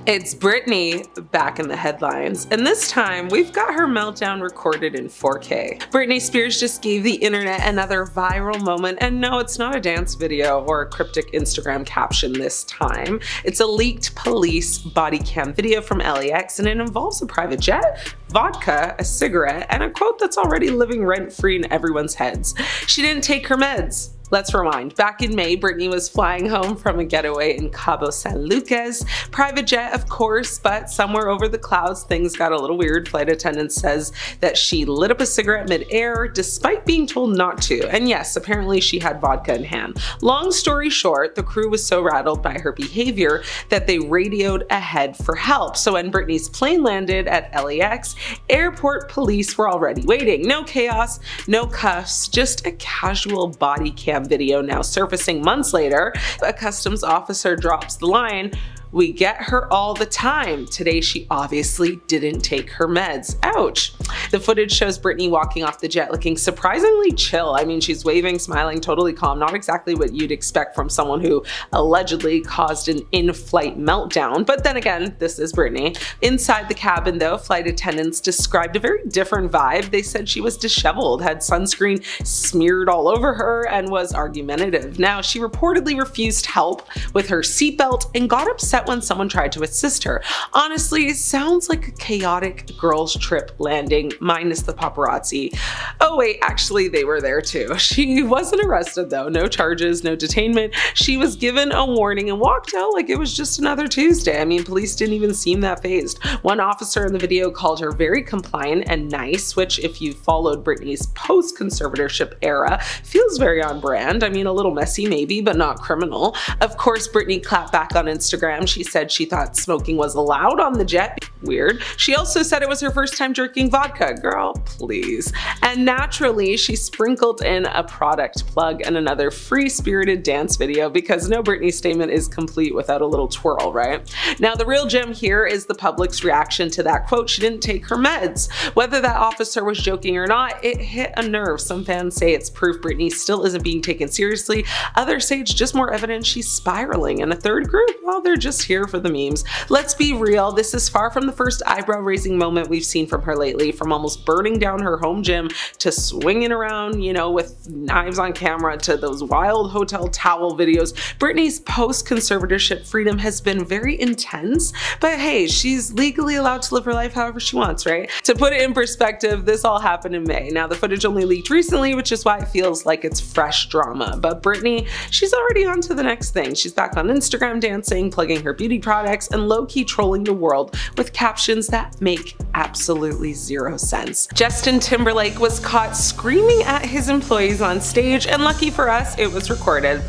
It's Britney back in the headlines, and this time we've got her meltdown recorded in 4K. Britney Spears just gave the internet another viral moment, and no, it's not a dance video or a cryptic Instagram caption this time. It's a leaked police body cam video from LAX, and it involves a private jet, vodka, a cigarette, and a quote that's already living rent-free in everyone's heads. She didn't take her meds. Let's rewind. Back in May, Britney was flying home from a getaway in Cabo San Lucas. Private jet, of course, but somewhere over the clouds, things got a little weird. Flight attendant says that she lit up a cigarette mid-air despite being told not to. And yes, apparently she had vodka in hand. Long story short, the crew was so rattled by her behavior that they radioed ahead for help. So when Britney's plane landed at LAX, airport police were already waiting. No chaos, no cuffs, just a casual body cam video now surfacing months later. A customs officer drops the line, "We get her all the time. Today she obviously didn't take her meds." Ouch. The footage shows Britney walking off the jet looking surprisingly chill. I mean, she's waving, smiling, totally calm. Not exactly what you'd expect from someone who allegedly caused an in-flight meltdown. But then again, this is Britney. Inside the cabin though, flight attendants described a very different vibe. They said she was disheveled, had sunscreen smeared all over her, and was argumentative. Now, she reportedly refused help with her seatbelt and got upset when someone tried to assist her. Honestly, it sounds like a chaotic girls' trip landing, minus the paparazzi. Oh wait, actually they were there too. She wasn't arrested though, no charges, no detainment. She was given a warning and walked out like it was just another Tuesday. I mean, police didn't even seem that fazed. One officer in the video called her very compliant and nice, which if you followed Britney's post-conservatorship era, feels very on brand. I mean, a little messy maybe, but not criminal. Of course, Britney clapped back on Instagram. She said she thought smoking was allowed on the jet. Weird. She also said it was her first time drinking vodka. Girl, please. And naturally, she sprinkled in a product plug and another free-spirited dance video because no Britney statement is complete without a little twirl, right? Now, the real gem here is the public's reaction to that quote, "She didn't take her meds." Whether that officer was joking or not, it hit a nerve. Some fans say it's proof Britney still isn't being taken seriously. Others say it's just more evidence she's spiraling. And a third group, well, they're just here for the memes. Let's be real, this is far from the first eyebrow-raising moment we've seen from her lately, from almost burning down her home gym to swinging around, you know, with knives on camera to those wild hotel towel videos. Britney's post-conservatorship freedom has been very intense, but hey, she's legally allowed to live her life however she wants, right? To put it in perspective, this all happened in May. Now, the footage only leaked recently, which is why it feels like it's fresh drama, but Britney, she's already on to the next thing. She's back on Instagram dancing, plugging her beauty products, and low-key trolling the world with captions that make absolutely zero sense. Justin Timberlake was caught screaming at his employees on stage, and lucky for us, it was recorded.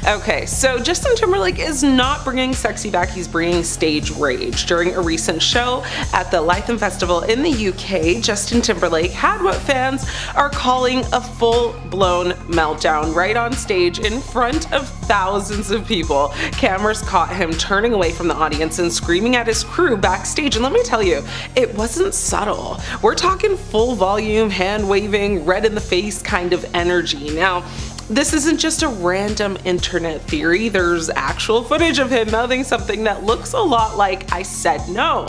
Okay, so Justin Timberlake is not bringing sexy back, he's bringing stage rage. During a recent show at the Lytham Festival in the UK, Justin Timberlake had what fans are calling a full-blown meltdown right on stage in front of thousands of people. Cameras caught him turning away from the audience and screaming at his crew backstage, and let me tell you, it wasn't subtle. We're talking full volume, hand waving, red in the face kind of energy. Now, this isn't just a random internet theory, there's actual footage of him mouthing something that looks a lot like "I said no."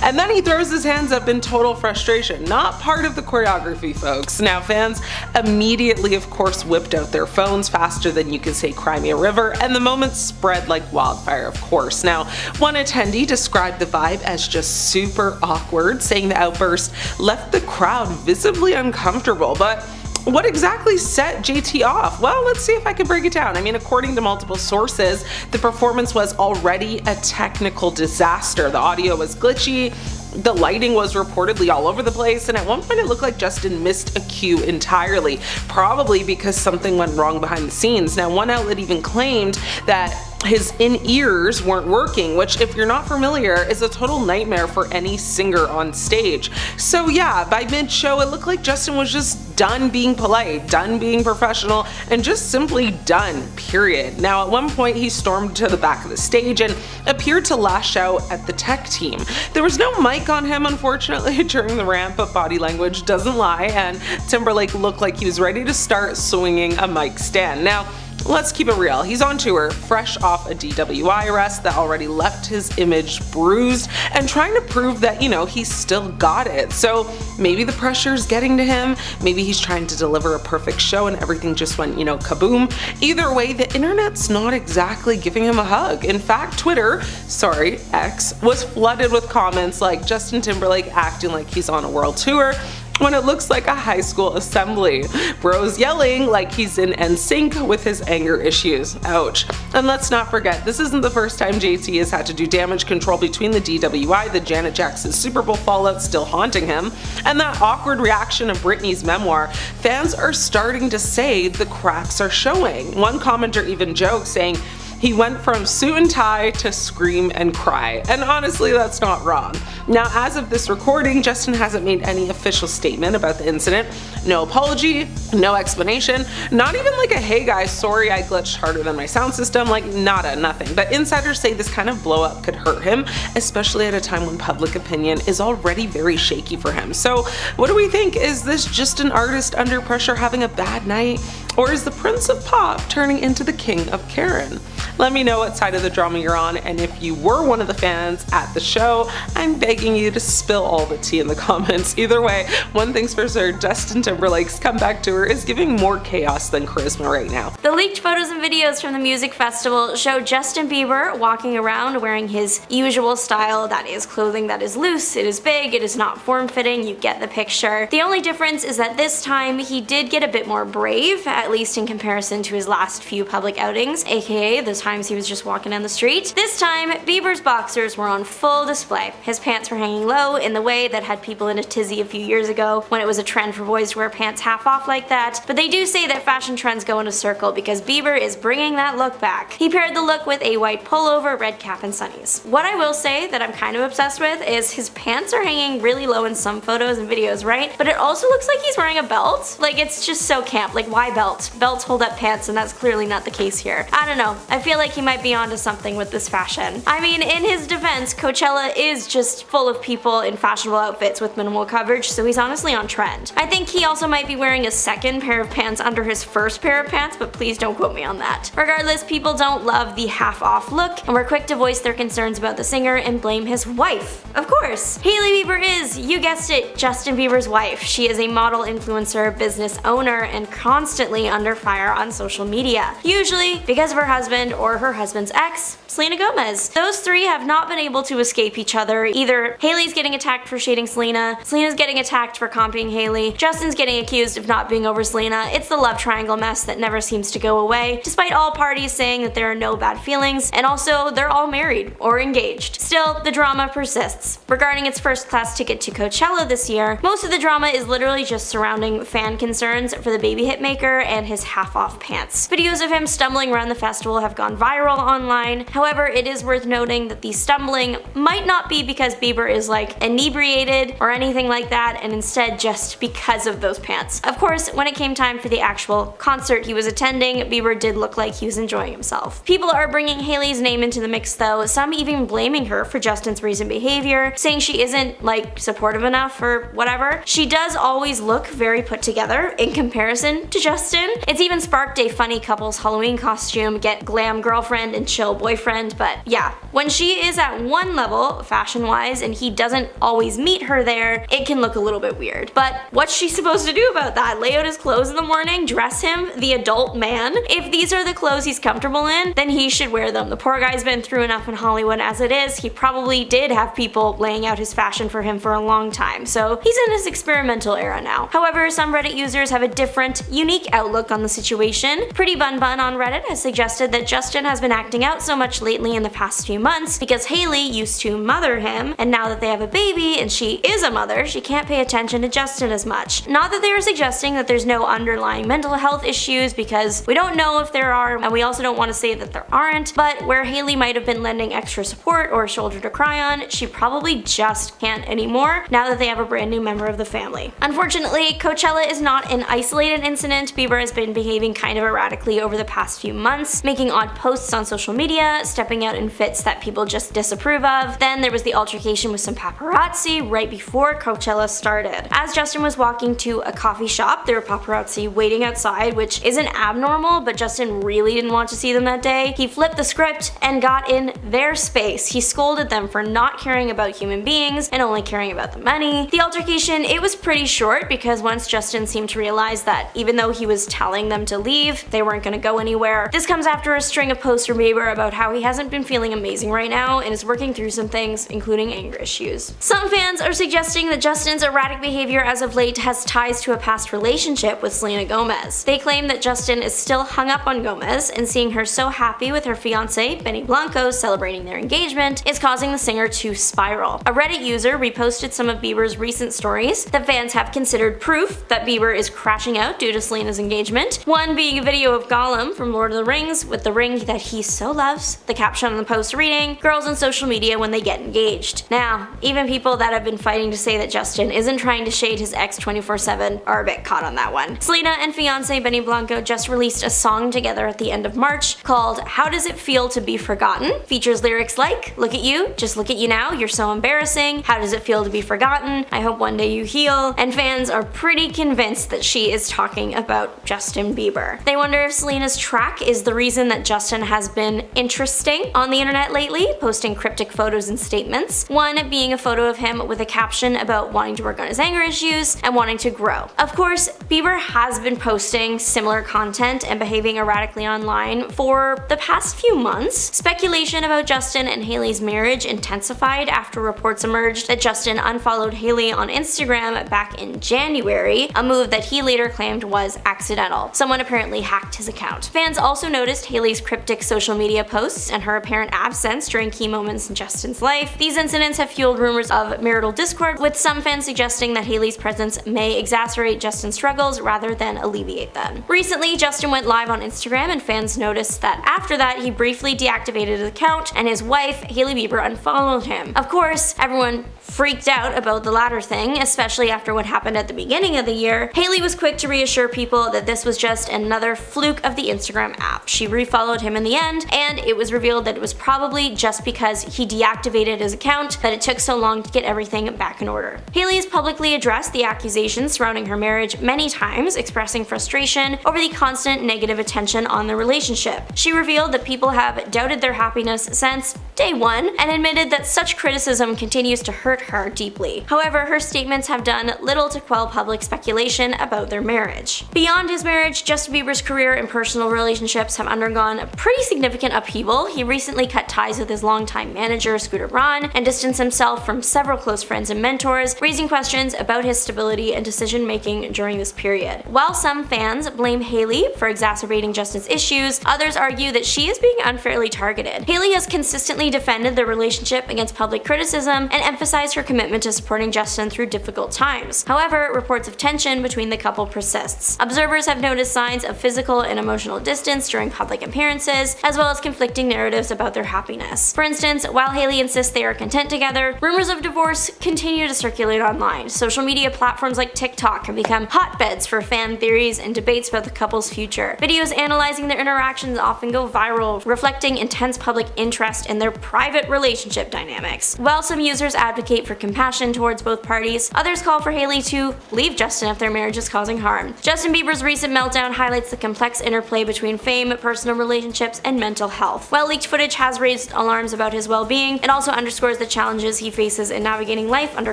And then he throws his hands up in total frustration. Not part of the choreography, folks. Now, fans immediately, of course, whipped out their phones faster than you can say "Cry Me a River," and the moment spread like wildfire, of course. Now, one attendee described the vibe as just super awkward, saying the outburst left the crowd visibly uncomfortable. But what exactly set JT off? Well, let's see if I can break it down. I mean, according to multiple sources, the performance was already a technical disaster. The audio was glitchy, the lighting was reportedly all over the place, and at one point it looked like Justin missed a cue entirely, probably because something went wrong behind the scenes. Now, one outlet even claimed that his in-ears weren't working, which, if you're not familiar, is a total nightmare for any singer on stage. So yeah, by mid-show it looked like Justin was just done being polite, done being professional, and just simply done, period. Now, at one point he stormed to the back of the stage and appeared to lash out at the tech team. There was no mic on him, unfortunately, during the ramp, but body language doesn't lie, and Timberlake looked like he was ready to start swinging a mic stand. Now, Let's keep it real, he's on tour, fresh off a DWI arrest that already left his image bruised, and trying to prove that, you know, he's still got it. So maybe the pressure's getting to him, maybe he's trying to deliver a perfect show and everything just went, you know, kaboom. Either way, the internet's not exactly giving him a hug. In fact, Twitter, sorry, X, was flooded with comments like Justin Timberlake acting like he's on a world tour when it looks like a high school assembly. Bros yelling like he's in NSYNC with his anger issues. Ouch. And let's not forget, this isn't the first time JT has had to do damage control between the DWI, the Janet Jackson Super Bowl fallout still haunting him, and that awkward reaction of Britney's memoir. Fans are starting to say the cracks are showing. One commenter even joked saying, he went from suit and tie to scream and cry. And honestly, that's not wrong. Now, as of this recording, Justin hasn't made any official statement about the incident. No apology, no explanation, not even like a hey guys, sorry I glitched harder than my sound system, like nada, nothing. But insiders say this kind of blow up could hurt him, especially at a time when public opinion is already very shaky for him. So what do we think? Is this just an artist under pressure having a bad night? Or is the Prince of Pop turning into the King of Karen? Let me know what side of the drama you're on, and if you were one of the fans at the show, I'm begging you to spill all the tea in the comments. Either way, one thing's for sure, Justin Timberlake's comeback tour is giving more chaos than charisma right now. The leaked photos and videos from the music festival show Justin Bieber walking around wearing his usual style, that is clothing that is loose, it is big, it is not form-fitting, you get the picture. The only difference is that this time he did get a bit more brave, at least in comparison to his last few public outings, aka the times he was just walking down the street. This time, Bieber's boxers were on full display. His pants were hanging low in the way that had people in a tizzy a few years ago when it was a trend for boys to wear pants half off like that, but they do say that fashion trends go in a circle because Bieber is bringing that look back. He paired the look with a white pullover, red cap, and sunnies. What I will say that I'm kind of obsessed with is his pants are hanging really low in some photos and videos, right? But it also looks like he's wearing a belt. Like, it's just so camp. Like, why belt? Belts hold up pants, and that's clearly not the case here. I don't know. I feel like he might be onto something with this fashion. I mean, in his defense, Coachella is just full of people in fashionable outfits with minimal coverage, so he's honestly on trend. I think he also might be wearing a second pair of pants under his first pair of pants, but please don't quote me on that. Regardless, people don't love the half-off look, and were quick to voice their concerns about the singer and blame his wife. Of course, Hailey Bieber is, you guessed it, Justin Bieber's wife. She is a model, influencer, business owner, and constantly under fire on social media. Usually because of her husband or her husband's ex, Selena Gomez. Those three have not been able to escape each other. Either Hailey's getting attacked for shading Selena, Selena's getting attacked for copying Hailey, Justin's getting accused of not being over Selena. It's the love triangle mess that never seems to go away, despite all parties saying that there are no bad feelings, and also they're all married or engaged. Still, the drama persists. Regarding its first-class ticket to Coachella this year, most of the drama is literally just surrounding fan concerns for the baby hitmaker and his half-off pants. Videos of him stumbling around the festival have gone viral online. However, it is worth noting that the stumbling might not be because Bieber is like inebriated or anything like that, and instead just because of those pants. Of course, when it came time for the actual concert he was attending, Bieber did look like he was enjoying himself. People are bringing Hailey's name into the mix though, some even blaming her for Justin's recent behavior, saying she isn't like supportive enough or whatever. She does always look very put together in comparison to Justin. It's even sparked a funny couple's Halloween costume, get glam girlfriend and chill boyfriend, but yeah, when she is at one level fashion-wise and he doesn't always meet her there, it can look a little bit weird. But what's she supposed to do about that? Lay out his clothes in the morning? Dress him? The adult man? If these are the clothes he's comfortable in, then he should wear them. The poor guy's been through enough in Hollywood as it is. He probably did have people laying out his fashion for him for a long time, so he's in his experimental era now. However, some Reddit users have a different, unique outlook on the situation. Pretty Bun Bun on Reddit has suggested that Justin has been acting out so much lately in the past few months because Hailey used to mother him, and now that they have a baby and she is a mother, she can't pay attention to Justin as much. Not that they are suggesting that there's no underlying mental health issues, because we don't know if there are, and we also don't want to say that there aren't, but where Hailey might have been lending extra support or a shoulder to cry on, she probably just can't anymore now that they have a brand new member of the family. Unfortunately, Coachella is not an isolated incident. Bieber Bieber has been behaving kind of erratically over the past few months, making odd posts on social media, stepping out in fits that people just disapprove of. Then there was the altercation with some paparazzi right before Coachella started. As Justin was walking to a coffee shop, there were paparazzi waiting outside, which isn't abnormal, but Justin really didn't want to see them that day. He flipped the script and got in their space. He scolded them for not caring about human beings and only caring about the money. The altercation, it was pretty short because once Justin seemed to realize that even though he was telling them to leave, they weren't gonna go anywhere. This comes after a string of posts from Bieber about how he hasn't been feeling amazing right now and is working through some things, including anger issues. Some fans are suggesting that Justin's erratic behavior as of late has ties to a past relationship with Selena Gomez. They claim that Justin is still hung up on Gomez, and seeing her so happy with her fiancé, Benny Blanco, celebrating their engagement is causing the singer to spiral. A Reddit user reposted some of Bieber's recent stories that fans have considered proof that Bieber is crashing out due to Selena's engagement, one being a video of Gollum from Lord of the Rings with the ring that he so loves, the caption on the post reading, "Girls on social media when they get engaged." Now, even people that have been fighting to say that Justin isn't trying to shade his ex 24/7 are a bit caught on that one. Selena and fiancé Benny Blanco just released a song together at the end of March called "How Does It Feel to Be Forgotten?" Features lyrics like, "Look at you, just look at you now, you're so embarrassing, how does it feel to be forgotten, I hope one day you heal," and fans are pretty convinced that she is talking about Justin Bieber. They wonder if Selena's track is the reason that Justin has been interesting on the internet lately, posting cryptic photos and statements, one being a photo of him with a caption about wanting to work on his anger issues and wanting to grow. Of course, Bieber has been posting similar content and behaving erratically online for the past few months. Speculation about Justin and Hailey's marriage intensified after reports emerged that Justin unfollowed Hailey on Instagram back in January, a move that he later claimed was accidental. Someone apparently hacked his account. Fans also noticed Hailey's cryptic social media posts and her apparent absence during key moments in Justin's life. These incidents have fueled rumors of marital discord, with some fans suggesting that Hailey's presence may exacerbate Justin's struggles rather than alleviate them. Recently, Justin went live on Instagram, and fans noticed that after that he briefly deactivated his account and his wife, Hailey Bieber, unfollowed him. Of course, everyone freaked out about the latter thing, especially after what happened at the beginning of the year. Hailey was quick to reassure people that this was just another fluke of the Instagram app. She refollowed him in the end, and it was revealed that it was probably just because he deactivated his account that it took so long to get everything back in order. Hailey has publicly addressed the accusations surrounding her marriage many times, expressing frustration over the constant negative attention on the relationship. She revealed that people have doubted their happiness since day one and admitted that such criticism continues to hurt her deeply. However, her statements have done little to quell public speculation about their marriage. Beyond his marriage, Justin Bieber's career and personal relationships have undergone a pretty significant upheaval. He recently cut ties with his longtime manager, Scooter Braun, and distanced himself from several close friends and mentors, raising questions about his stability and decision-making during this period. While some fans blame Hailey for exacerbating Justin's issues, others argue that she is being unfairly targeted. Hailey has consistently defended their relationship against public criticism and emphasized her commitment to supporting Justin through difficult times. However, reports of tension between the couple persists. Observers have noticed signs of physical and emotional distance during public appearances, as well as conflicting narratives about their happiness. For instance, while Hailey insists they are content together, rumors of divorce continue to circulate online. Social media platforms like TikTok have become hotbeds for fan theories and debates about the couple's future. Videos analyzing their interactions often go viral, reflecting intense public interest in their private relationship dynamics. While some users advocate for compassion towards both parties, others call for Hailey to leave Justin if their marriage is causing harm. Justin Bieber's recent meltdown highlights the complex interplay between fame, personal relationships, and mental health. While leaked footage has raised alarms about his well-being, it also underscores the challenges he faces in navigating life under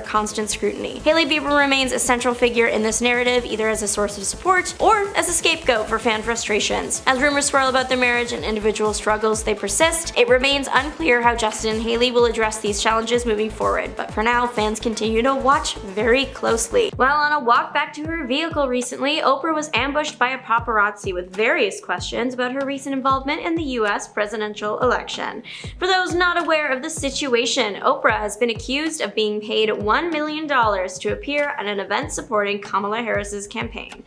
constant scrutiny. Hailey Bieber remains a central figure in this narrative, either as a source of support or as a scapegoat for fan frustrations. As rumors swirl about their marriage and individual struggles they persist, it remains unclear how Justin and Hailey will address these challenges moving forward, but for now, fans continue to watch very closely. While on a walk back to her vehicle recently, Oprah was ambushed by a paparazzi with various questions about her recent involvement in the US presidential election. For those not aware of the situation, Oprah has been accused of being paid $1 million to appear at an event supporting Kamala Harris's campaign.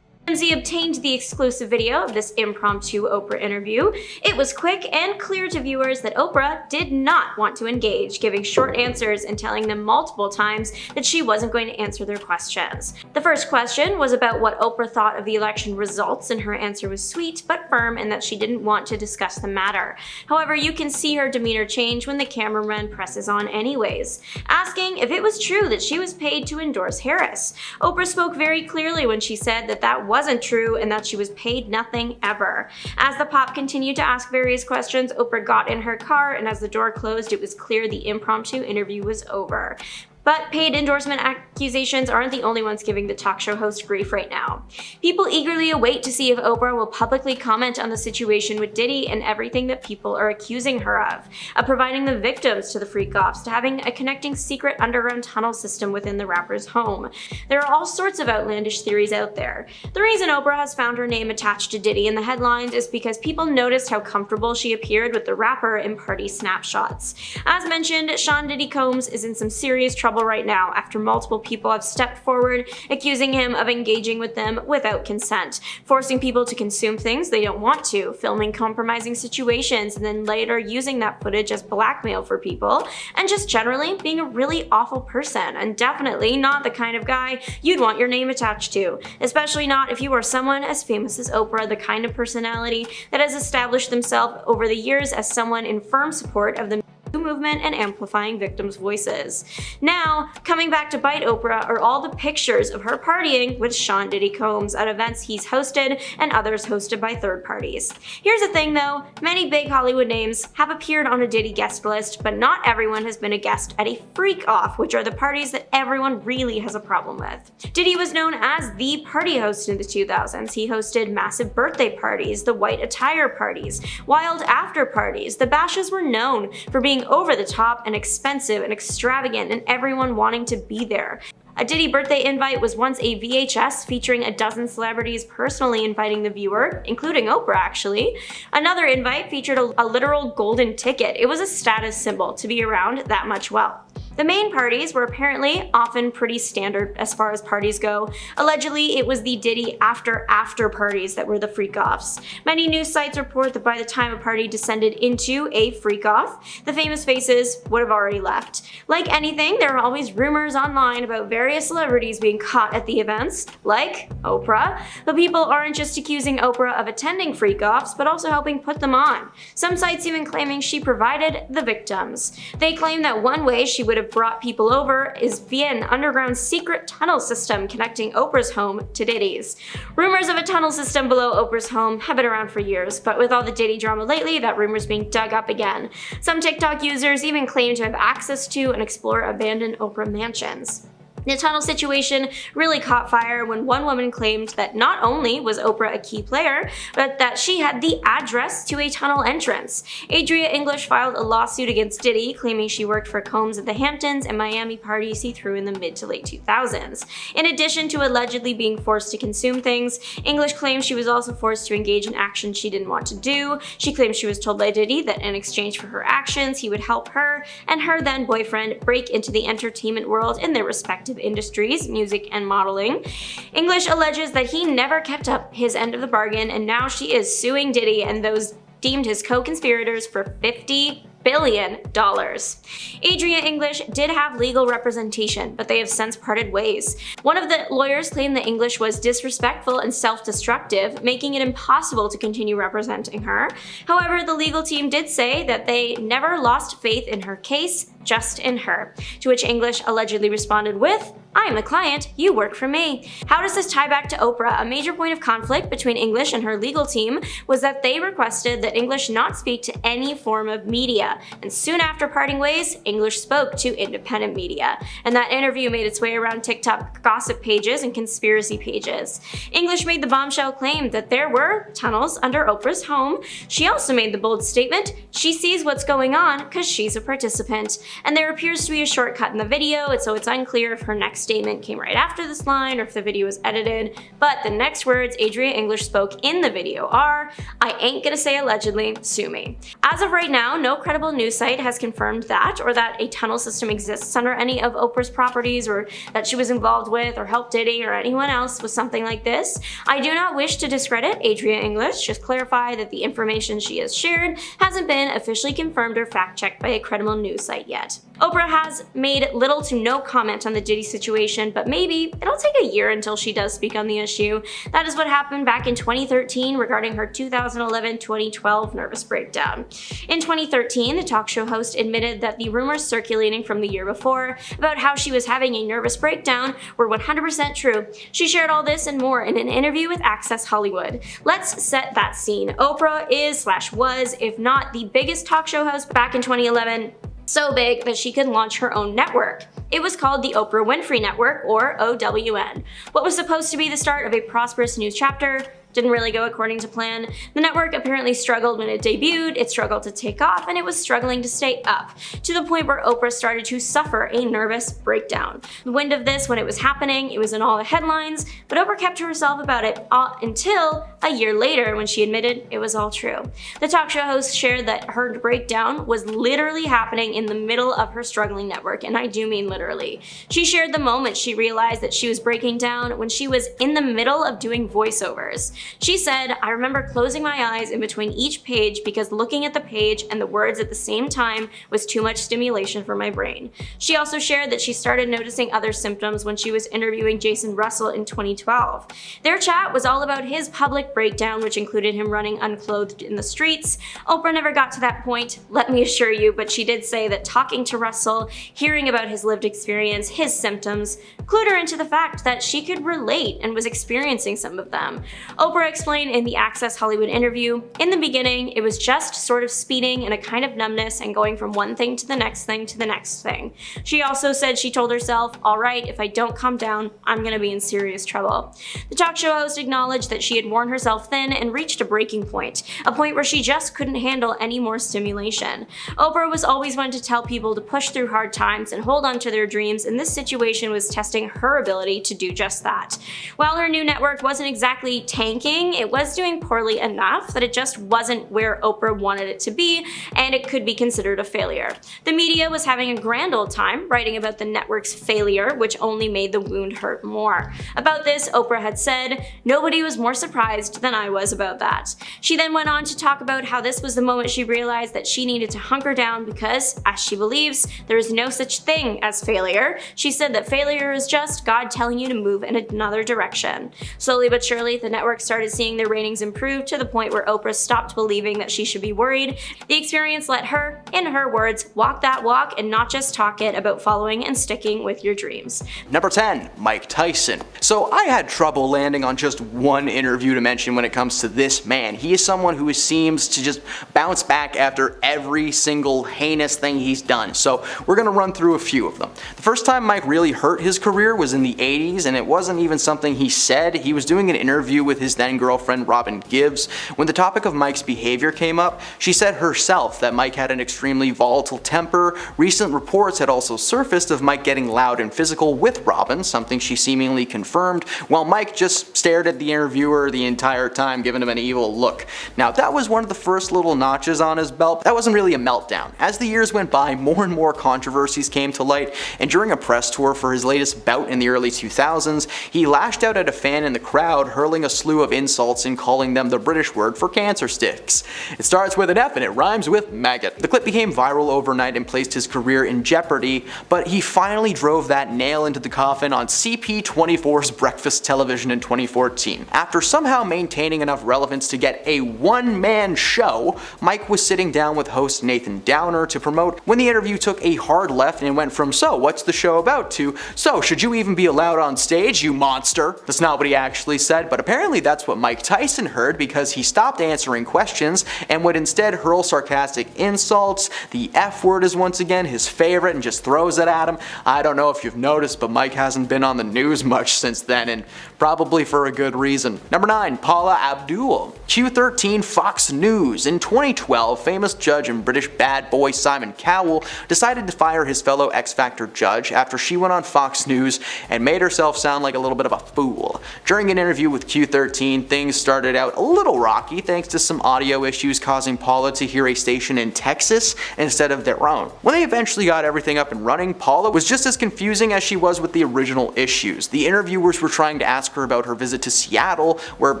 TMZ obtained the exclusive video of this impromptu Oprah interview. It was quick and clear to viewers that Oprah did not want to engage, giving short answers and telling them multiple times that she wasn't going to answer their questions. The first question was about what Oprah thought of the election results, and her answer was sweet but firm in that she didn't want to discuss the matter. However, you can see her demeanor change when the cameraman presses on anyways, asking if it was true that she was paid to endorse Harris. Oprah spoke very clearly when she said that that wasn't true and that she was paid nothing ever. As the pop continued to ask various questions, Oprah got in her car, and as the door closed, it was clear the impromptu interview was over. But paid endorsement accusations aren't the only ones giving the talk show host grief right now. People eagerly await to see if Oprah will publicly comment on the situation with Diddy and everything that people are accusing her of providing the victims to the freak-offs, to having a connecting secret underground tunnel system within the rapper's home. There are all sorts of outlandish theories out there. The reason Oprah has found her name attached to Diddy in the headlines is because people noticed how comfortable she appeared with the rapper in party snapshots. As mentioned, Sean Diddy Combs is in some serious trouble right now after multiple people have stepped forward accusing him of engaging with them without consent, forcing people to consume things they don't want to, filming compromising situations, and then later using that footage as blackmail for people, and just generally being a really awful person, and definitely not the kind of guy you'd want your name attached to, especially not if you are someone as famous as Oprah, the kind of personality that has established themselves over the years as someone in firm support of the movement and amplifying victims' voices. Now, coming back to bite Oprah are all the pictures of her partying with Sean Diddy Combs at events he's hosted and others hosted by third parties. Here's the thing though, many big Hollywood names have appeared on a Diddy guest list, but not everyone has been a guest at a freak-off, which are the parties that everyone really has a problem with. Diddy was known as the party host in the 2000s. He hosted massive birthday parties, the white attire parties, wild after parties. The bashes were known for being over the top and expensive and extravagant, and everyone wanting to be there. A Diddy birthday invite was once a VHS featuring a dozen celebrities personally inviting the viewer, including Oprah actually. Another invite featured a literal golden ticket. It was a status symbol to be around that much wealth. The main parties were apparently often pretty standard as far as parties go. Allegedly, it was the Diddy after parties that were the freak-offs. Many news sites report that by the time a party descended into a freak-off, the famous faces would have already left. Like anything, there are always rumors online about various celebrities being caught at the events, like Oprah. But people aren't just accusing Oprah of attending freak-offs, but also helping put them on. Some sites even claiming she provided the victims. They claim that one way she would have brought people over is via an underground secret tunnel system connecting Oprah's home to Diddy's. Rumors of a tunnel system below Oprah's home have been around for years, but with all the Diddy drama lately, that rumor's being dug up again. Some TikTok users even claim to have access to and explore abandoned Oprah mansions. The tunnel situation really caught fire when one woman claimed that not only was Oprah a key player, but that she had the address to a tunnel entrance. Adria English filed a lawsuit against Diddy, claiming she worked for Combs at the Hamptons and Miami parties he threw in the mid to late 2000s. In addition to allegedly being forced to consume things, English claims she was also forced to engage in actions she didn't want to do. She claims she was told by Diddy that in exchange for her actions, he would help her and her then boyfriend break into the entertainment world in their respective industries, music and modeling. English alleges that he never kept up his end of the bargain, and now she is suing Diddy and those deemed his co-conspirators for $50 billion. Adria English did have legal representation, but they have since parted ways. One of the lawyers claimed that English was disrespectful and self-destructive, making it impossible to continue representing her. However, the legal team did say that they never lost faith in her case, just in her. To which English allegedly responded with, "I am the client, you work for me." How does this tie back to Oprah? A major point of conflict between English and her legal team was that they requested that English not speak to any form of media, and soon after parting ways, English spoke to independent media, and that interview made its way around TikTok gossip pages and conspiracy pages. English made the bombshell claim that there were tunnels under Oprah's home. She also made the bold statement, she sees what's going on because she's a participant. and there appears to be a shortcut in the video, and so it's unclear if her next statement came right after this line or if the video was edited, but the next words Adria English spoke in the video are, "I ain't gonna say allegedly, sue me." As of right now, no credible news site has confirmed that, or that a tunnel system exists under any of Oprah's properties, or that she was involved with or helped Diddy or anyone else with something like this. I do not wish to discredit Adria English, just clarify that the information she has shared hasn't been officially confirmed or fact-checked by a credible news site yet. Oprah has made little to no comment on the Diddy situation, but maybe it'll take a year until she does speak on the issue. That is what happened back in 2013 regarding her 2011-2012 nervous breakdown. In 2013, the talk show host admitted that the rumors circulating from the year before about how she was having a nervous breakdown were 100% true. She shared all this and more in an interview with Access Hollywood. Let's set that scene. Oprah is/was, if not the biggest talk show host back in 2011, so big that she could launch her own network. It was called the Oprah Winfrey Network, or OWN. What was supposed to be the start of a prosperous new chapter didn't really go according to plan. The network apparently struggled when it debuted, it struggled to take off, and it was struggling to stay up, to the point where Oprah started to suffer a nervous breakdown. The wind of this when it was happening, it was in all the headlines, but Oprah kept to herself about it until a year later when she admitted it was all true. The talk show host shared that her breakdown was literally happening in the middle of her struggling network, and I do mean literally. She shared the moment she realized that she was breaking down when she was in the middle of doing voiceovers. She said, "I remember closing my eyes in between each page because looking at the page and the words at the same time was too much stimulation for my brain." She also shared that she started noticing other symptoms when she was interviewing Jason Russell in 2012. Their chat was all about his public breakdown, which included him running unclothed in the streets. Oprah never got to that point, let me assure you, but she did say that talking to Russell, hearing about his lived experience, his symptoms, clued her into the fact that she could relate and was experiencing some of them. Oprah explained in the Access Hollywood interview, "In the beginning, it was just sort of speeding and a kind of numbness and going from one thing to the next thing to the next thing." She also said she told herself, "All right, if I don't calm down, I'm gonna be in serious trouble." The talk show host acknowledged that she had worn herself thin and reached a breaking point, a point where she just couldn't handle any more stimulation. Oprah was always one to tell people to push through hard times and hold on to their dreams, and this situation was testing her ability to do just that. While her new network wasn't exactly tanking, it was doing poorly enough that it just wasn't where Oprah wanted it to be, and it could be considered a failure. The media was having a grand old time writing about the network's failure, which only made the wound hurt more. About this, Oprah had said, "Nobody was more surprised than I was about that." She then went on to talk about how this was the moment she realized that she needed to hunker down because, as she believes, there is no such thing as failure. She said that failure is just God telling you to move in another direction. Slowly but surely, the network started seeing their ratings improve to the point where Oprah stopped believing that she should be worried. The experience let her, in her words, walk that walk and not just talk it about following and sticking with your dreams. Number 10, Mike Tyson. So I had trouble landing on just one interview to mention when it comes to this man. He is someone who seems to just bounce back after every single heinous thing he's done. So we're gonna run through a few of them. The first time Mike really hurt his career was in the 80s, and it wasn't even something he said. He was doing an interview with his then girlfriend Robin Gibbs. When the topic of Mike's behavior came up, she said herself that Mike had an extremely volatile temper. Recent reports had also surfaced of Mike getting loud and physical with Robin, something she seemingly confirmed, while Mike just stared at the interviewer the entire time, giving him an evil look. Now that was one of the first little notches on his belt. That wasn't really a meltdown. As the years went by, more and more controversies came to light, and during a press tour for his latest bout in the early 2000s, he lashed out at a fan in the crowd, hurling a slew of insults and calling them the British word for cancer sticks. It starts with an F and it rhymes with maggot. The clip became viral overnight and placed his career in jeopardy, but he finally drove that nail into the coffin on CP24's Breakfast Television in 2014. After somehow maintaining enough relevance to get a one-man show, Mike was sitting down with host Nathan Downer to promote when the interview took a hard left and went from "So, what's the show about?" to "So, should you even be allowed on stage, you monster?" That's not what he actually said, but apparently that's that's what Mike Tyson heard because he stopped answering questions and would instead hurl sarcastic insults. The F word is once again his favorite and just throws it at him. I don't know if you've noticed, but Mike hasn't been on the news much since then, and probably for a good reason. Number 9, Paula Abdul. Q13 Fox News. In 2012, famous judge and British bad boy Simon Cowell decided to fire his fellow X Factor judge after she went on Fox News and made herself sound like a little bit of a fool. During an interview with Q13, things started out a little rocky thanks to some audio issues causing Paula to hear a station in Texas instead of their own. When they eventually got everything up and running, Paula was just as confusing as she was with the original issues. The interviewers were trying to ask her about her visit to Seattle, where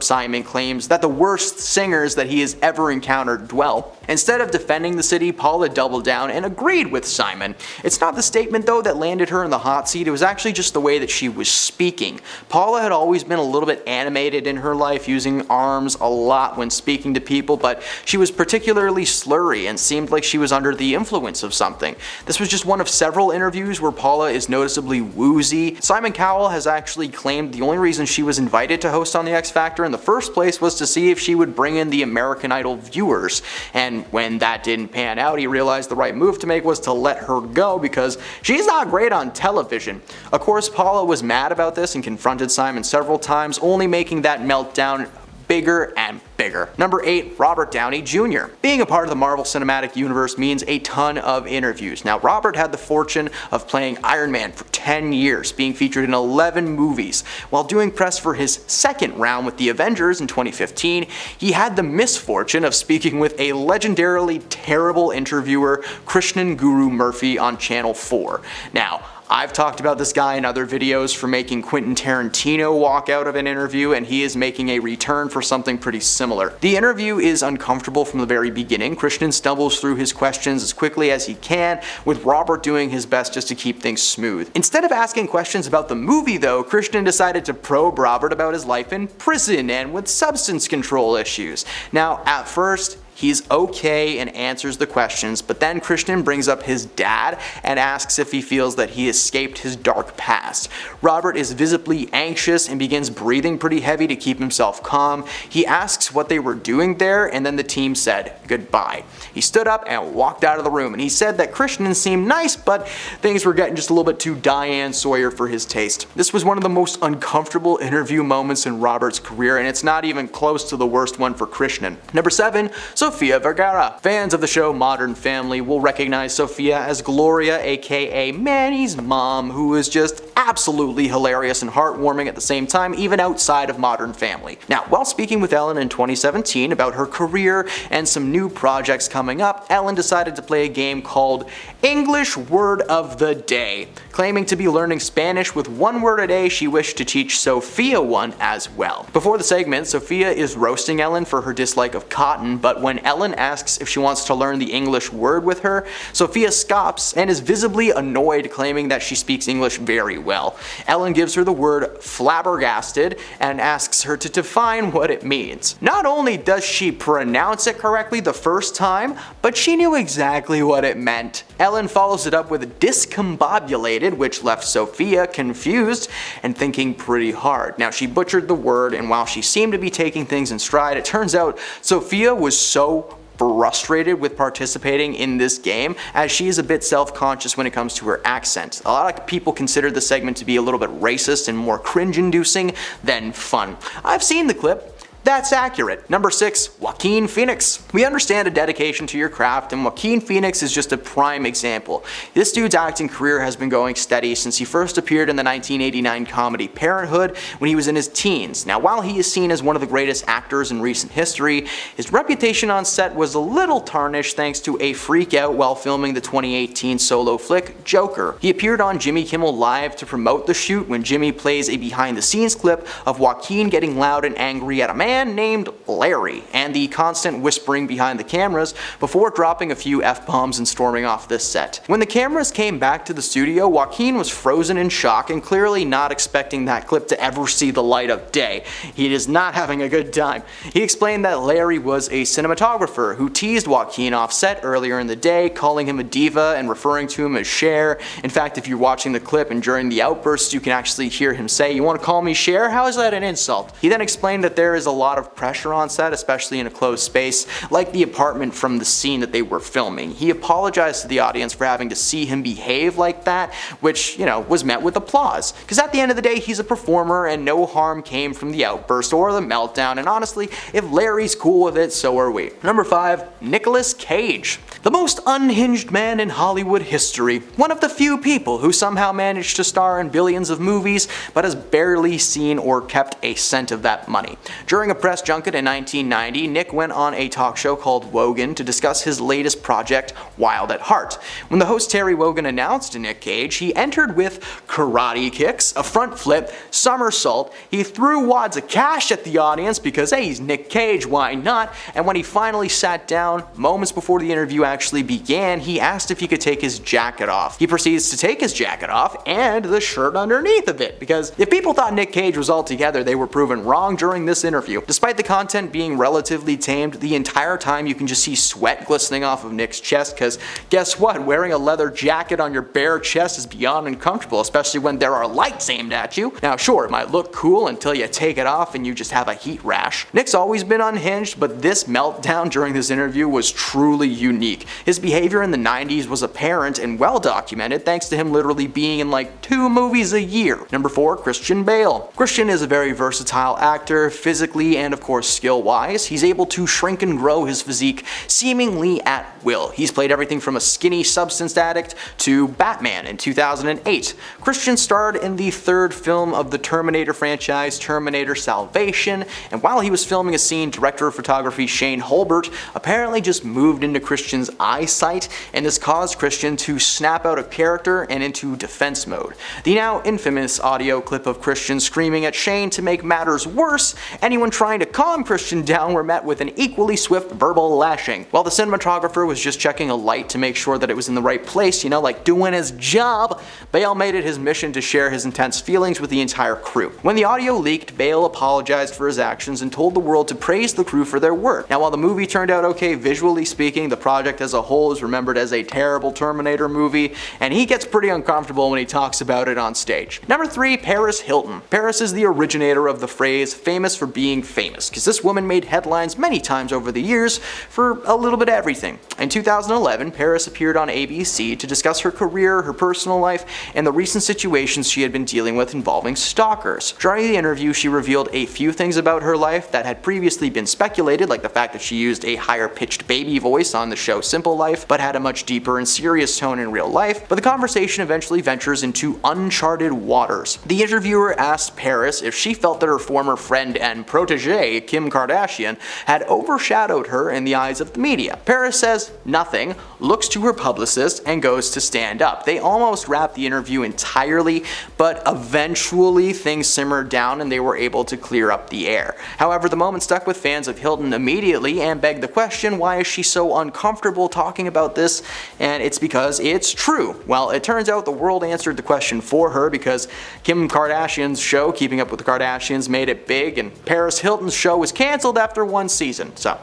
Simon claims that the worst singers that he has ever encountered dwell. Instead of defending the city, Paula doubled down and agreed with Simon. It's not the statement though that landed her in the hot seat, it was actually just the way that she was speaking. Paula had always been a little bit animated in her life, using arms a lot when speaking to people, but she was particularly slurry and seemed like she was under the influence of something. This was just one of several interviews where Paula is noticeably woozy. Simon Cowell has actually claimed the only reason she was invited to host on the X Factor in the first place was to see if she would bring in the American Idol viewers, and when that didn't pan out, he realized the right move to make was to let her go because she's not great on television. Of course, Paula was mad about this and confronted Simon several times, only making that meltdown bigger and bigger. Number 8, Robert Downey Jr. Being a part of the Marvel Cinematic Universe means a ton of interviews. Now, Robert had the fortune of playing Iron Man for 10 years, being featured in 11 movies. While doing press for his second round with the Avengers in 2015, he had the misfortune of speaking with a legendarily terrible interviewer, Krishnan Guru Murphy, on Channel 4. Now, I've talked about this guy in other videos for making Quentin Tarantino walk out of an interview, and he is making a return for something pretty similar. The interview is uncomfortable from the very beginning. Krishnan stumbles through his questions as quickly as he can, with Robert doing his best just to keep things smooth. Instead of asking questions about the movie though, Krishnan decided to probe Robert about his life in prison and with substance control issues. Now, at first, he's okay and answers the questions, but then Krishnan brings up his dad and asks if he feels that he escaped his dark past. Robert is visibly anxious and begins breathing pretty heavy to keep himself calm. He asks what they were doing there, and then the team said goodbye. He stood up and walked out of the room, and he said that Krishnan seemed nice, but things were getting just a little bit too Diane Sawyer for his taste. This was one of the most uncomfortable interview moments in Robert's career, and it's not even close to the worst one for Krishnan. Number 7, Sofia Vergara. Fans of the show Modern Family will recognize Sofia as Gloria, aka Manny's mom, who is just absolutely hilarious and heartwarming at the same time, even outside of Modern Family. Now, while speaking with Ellen in 2017 about her career and some new projects coming up, Ellen decided to play a game called English Word of the Day. Claiming to be learning Spanish with one word a day, she wished to teach Sofia one as well. Before the segment, Sofia is roasting Ellen for her dislike of cotton, but when Ellen asks if she wants to learn the English word with her, Sofia scoffs and is visibly annoyed, claiming that she speaks English very well. Ellen gives her the word flabbergasted and asks her to define what it means. Not only does she pronounce it correctly the first time, but she knew exactly what it meant. Ellen follows it up with discombobulated, which left Sofia confused and thinking pretty hard. Now, she butchered the word, and while she seemed to be taking things in stride, it turns out Sofia was so frustrated with participating in this game, as she is a bit self-conscious when it comes to her accent. A lot of people consider the segment to be a little bit racist and more cringe-inducing than fun. I've seen the clip. That's accurate. Number 6, Joaquin Phoenix. We understand a dedication to your craft, and Joaquin Phoenix is just a prime example. This dude's acting career has been going steady since he first appeared in the 1989 comedy Parenthood when he was in his teens. Now, while he is seen as one of the greatest actors in recent history, his reputation on set was a little tarnished thanks to a freak out while filming the 2018 solo flick Joker. He appeared on Jimmy Kimmel Live to promote the shoot when Jimmy plays a behind-the-scenes clip of Joaquin getting loud and angry at a man man named Larry, and the constant whispering behind the cameras before dropping a few F-bombs and storming off this set. When the cameras came back to the studio, Joaquin was frozen in shock and clearly not expecting that clip to ever see the light of day. He is not having a good time. He explained that Larry was a cinematographer who teased Joaquin off set earlier in the day, calling him a diva and referring to him as Cher. In fact, if you're watching the clip and during the outbursts, you can actually hear him say, "You want to call me Cher? How is that an insult?" He then explained that there is a lot of pressure on set, especially in a closed space, like the apartment from the scene that they were filming. He apologized to the audience for having to see him behave like that, which, was met with applause. Because at the end of the day, he's a performer and no harm came from the outburst or the meltdown, and honestly, if Larry's cool with it, so are we. Number 5, Nicolas Cage. The most unhinged man in Hollywood history. One of the few people who somehow managed to star in billions of movies, but has barely seen or kept a cent of that money. During a press junket in 1990, Nick went on a talk show called Wogan to discuss his latest project, Wild at Heart. When the host Terry Wogan announced Nick Cage, he entered with karate kicks, a front flip, somersault. He threw wads of cash at the audience because, hey, he's Nick Cage, why not? And when he finally sat down, moments before the interview actually began, he asked if he could take his jacket off. He proceeds to take his jacket off and the shirt underneath of it, because if people thought Nick Cage was all together, they were proven wrong during this interview. Despite the content being relatively tamed, the entire time you can just see sweat glistening off of Nick's chest, because guess what? Wearing a leather jacket on your bare chest is beyond uncomfortable, especially when there are lights aimed at you. Now sure, it might look cool until you take it off and you just have a heat rash. Nick's always been unhinged, but this meltdown during this interview was truly unique. His behavior in the 90s was apparent and well documented thanks to him literally being in like 2 movies a year. Number 4, Christian Bale. Christian is a very versatile actor, physically and of course skill-wise. He's able to shrink and grow his physique seemingly at will. He's played everything from a skinny substance addict to Batman in 2008. Christian starred in the 3rd film of the Terminator franchise, Terminator Salvation, and while he was filming a scene, director of photography Shane Holbert apparently just moved into Christian's eyesight, and this caused Christian to snap out of character and into defense mode. The now infamous audio clip of Christian screaming at Shane to make matters worse, anyone trying to calm Christian down were met with an equally swift verbal lashing. While the cinematographer was just checking a light to make sure that it was in the right place, like doing his job, Bale made it his mission to share his intense feelings with the entire crew. When the audio leaked, Bale apologized for his actions and told the world to praise the crew for their work. Now while the movie turned out okay visually speaking, the project as a whole is remembered as a terrible Terminator movie, and he gets pretty uncomfortable when he talks about it on stage. Number 3, Paris Hilton. Paris is the originator of the phrase famous for being famous, because this woman made headlines many times over the years for a little bit of everything. In 2011, Paris appeared on ABC to discuss her career, her personal life, and the recent situations she had been dealing with involving stalkers. During the interview, she revealed a few things about her life that had previously been speculated, like the fact that she used a higher-pitched baby voice on the show Simple Life, but had a much deeper and serious tone in real life, but the conversation eventually ventures into uncharted waters. The interviewer asked Paris if she felt that her former friend and protege, Kim Kardashian, had overshadowed her in the eyes of the media. Paris says nothing, looks to her publicist, and goes to stand up. They almost wrapped the interview entirely, but eventually things simmered down and they were able to clear up the air. However, the moment stuck with fans of Hilton immediately and begged the question, why is she so uncomfortable talking about this? And it's because it's true. Well, it turns out the world answered the question for her, because Kim Kardashian's show, Keeping Up with the Kardashians, made it big, and Paris Hilton's show was cancelled after 1 season. So,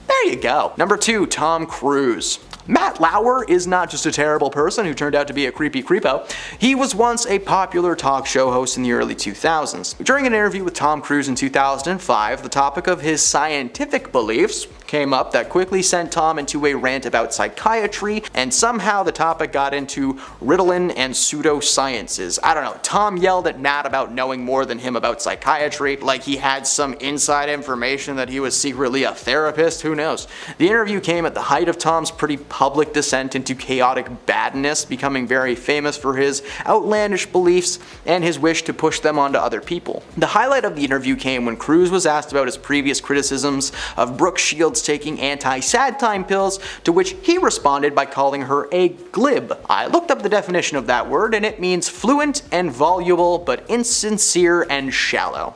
there you go. Number 2, Tom Cruise. Matt Lauer is not just a terrible person who turned out to be a creepy creepo. He was once a popular talk show host in the early 2000s. During an interview with Tom Cruise in 2005, the topic of his scientific beliefs came up that quickly sent Tom into a rant about psychiatry, and somehow the topic got into Ritalin and pseudosciences. I don't know, Tom yelled at Matt about knowing more than him about psychiatry, like he had some inside information that he was secretly a therapist, who knows. The interview came at the height of Tom's pretty public descent into chaotic badness, becoming very famous for his outlandish beliefs and his wish to push them onto other people. The highlight of the interview came when Cruise was asked about his previous criticisms of Brooke Shields taking anti-sad time pills, to which he responded by calling her a glib. I looked up the definition of that word, and it means fluent and voluble, but insincere and shallow.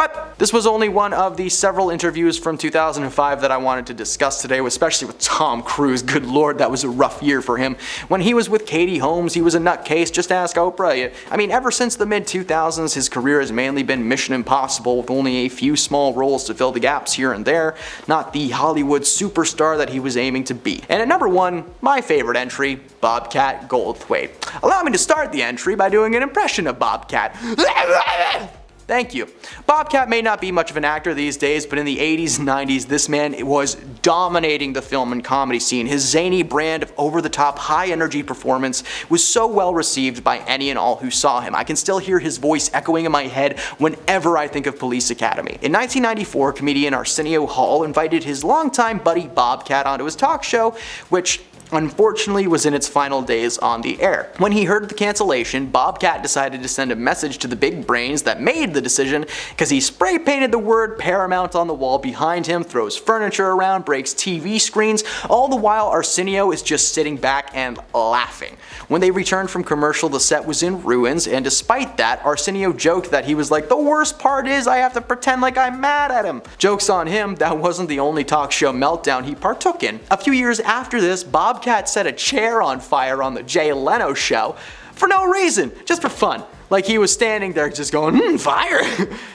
But this was only one of the several interviews from 2005 that I wanted to discuss today, especially with Tom Cruise. Good lord, that was a rough year for him. When he was with Katie Holmes, he was a nutcase. Just ask Oprah. I mean, ever since the mid-2000s, his career has mainly been Mission Impossible, with only a few small roles to fill the gaps here and there, not the Hollywood superstar that he was aiming to be. And at number 1, my favorite entry, Bobcat Goldthwait. Allow me to start the entry by doing an impression of Bobcat. Thank you. Bobcat may not be much of an actor these days, but in the 80s and 90s, this man was dominating the film and comedy scene. His zany brand of over-the-top, high-energy performance was so well received by any and all who saw him. I can still hear his voice echoing in my head whenever I think of Police Academy. In 1994, comedian Arsenio Hall invited his longtime buddy Bobcat onto his talk show, which unfortunately was in its final days on the air. When he heard the cancellation, Bobcat decided to send a message to the big brains that made the decision, because he spray painted the word Paramount on the wall behind him, throws furniture around, breaks TV screens, all the while Arsenio is just sitting back and laughing. When they returned from commercial, the set was in ruins, and despite that, Arsenio joked that he was like, "The worst part is I have to pretend like I'm mad at him." Joke's on him, that wasn't the only talk show meltdown he partook in. A few years after this, Bobcat set a chair on fire on the Jay Leno show for no reason, just for fun. Like he was standing there just going, fire.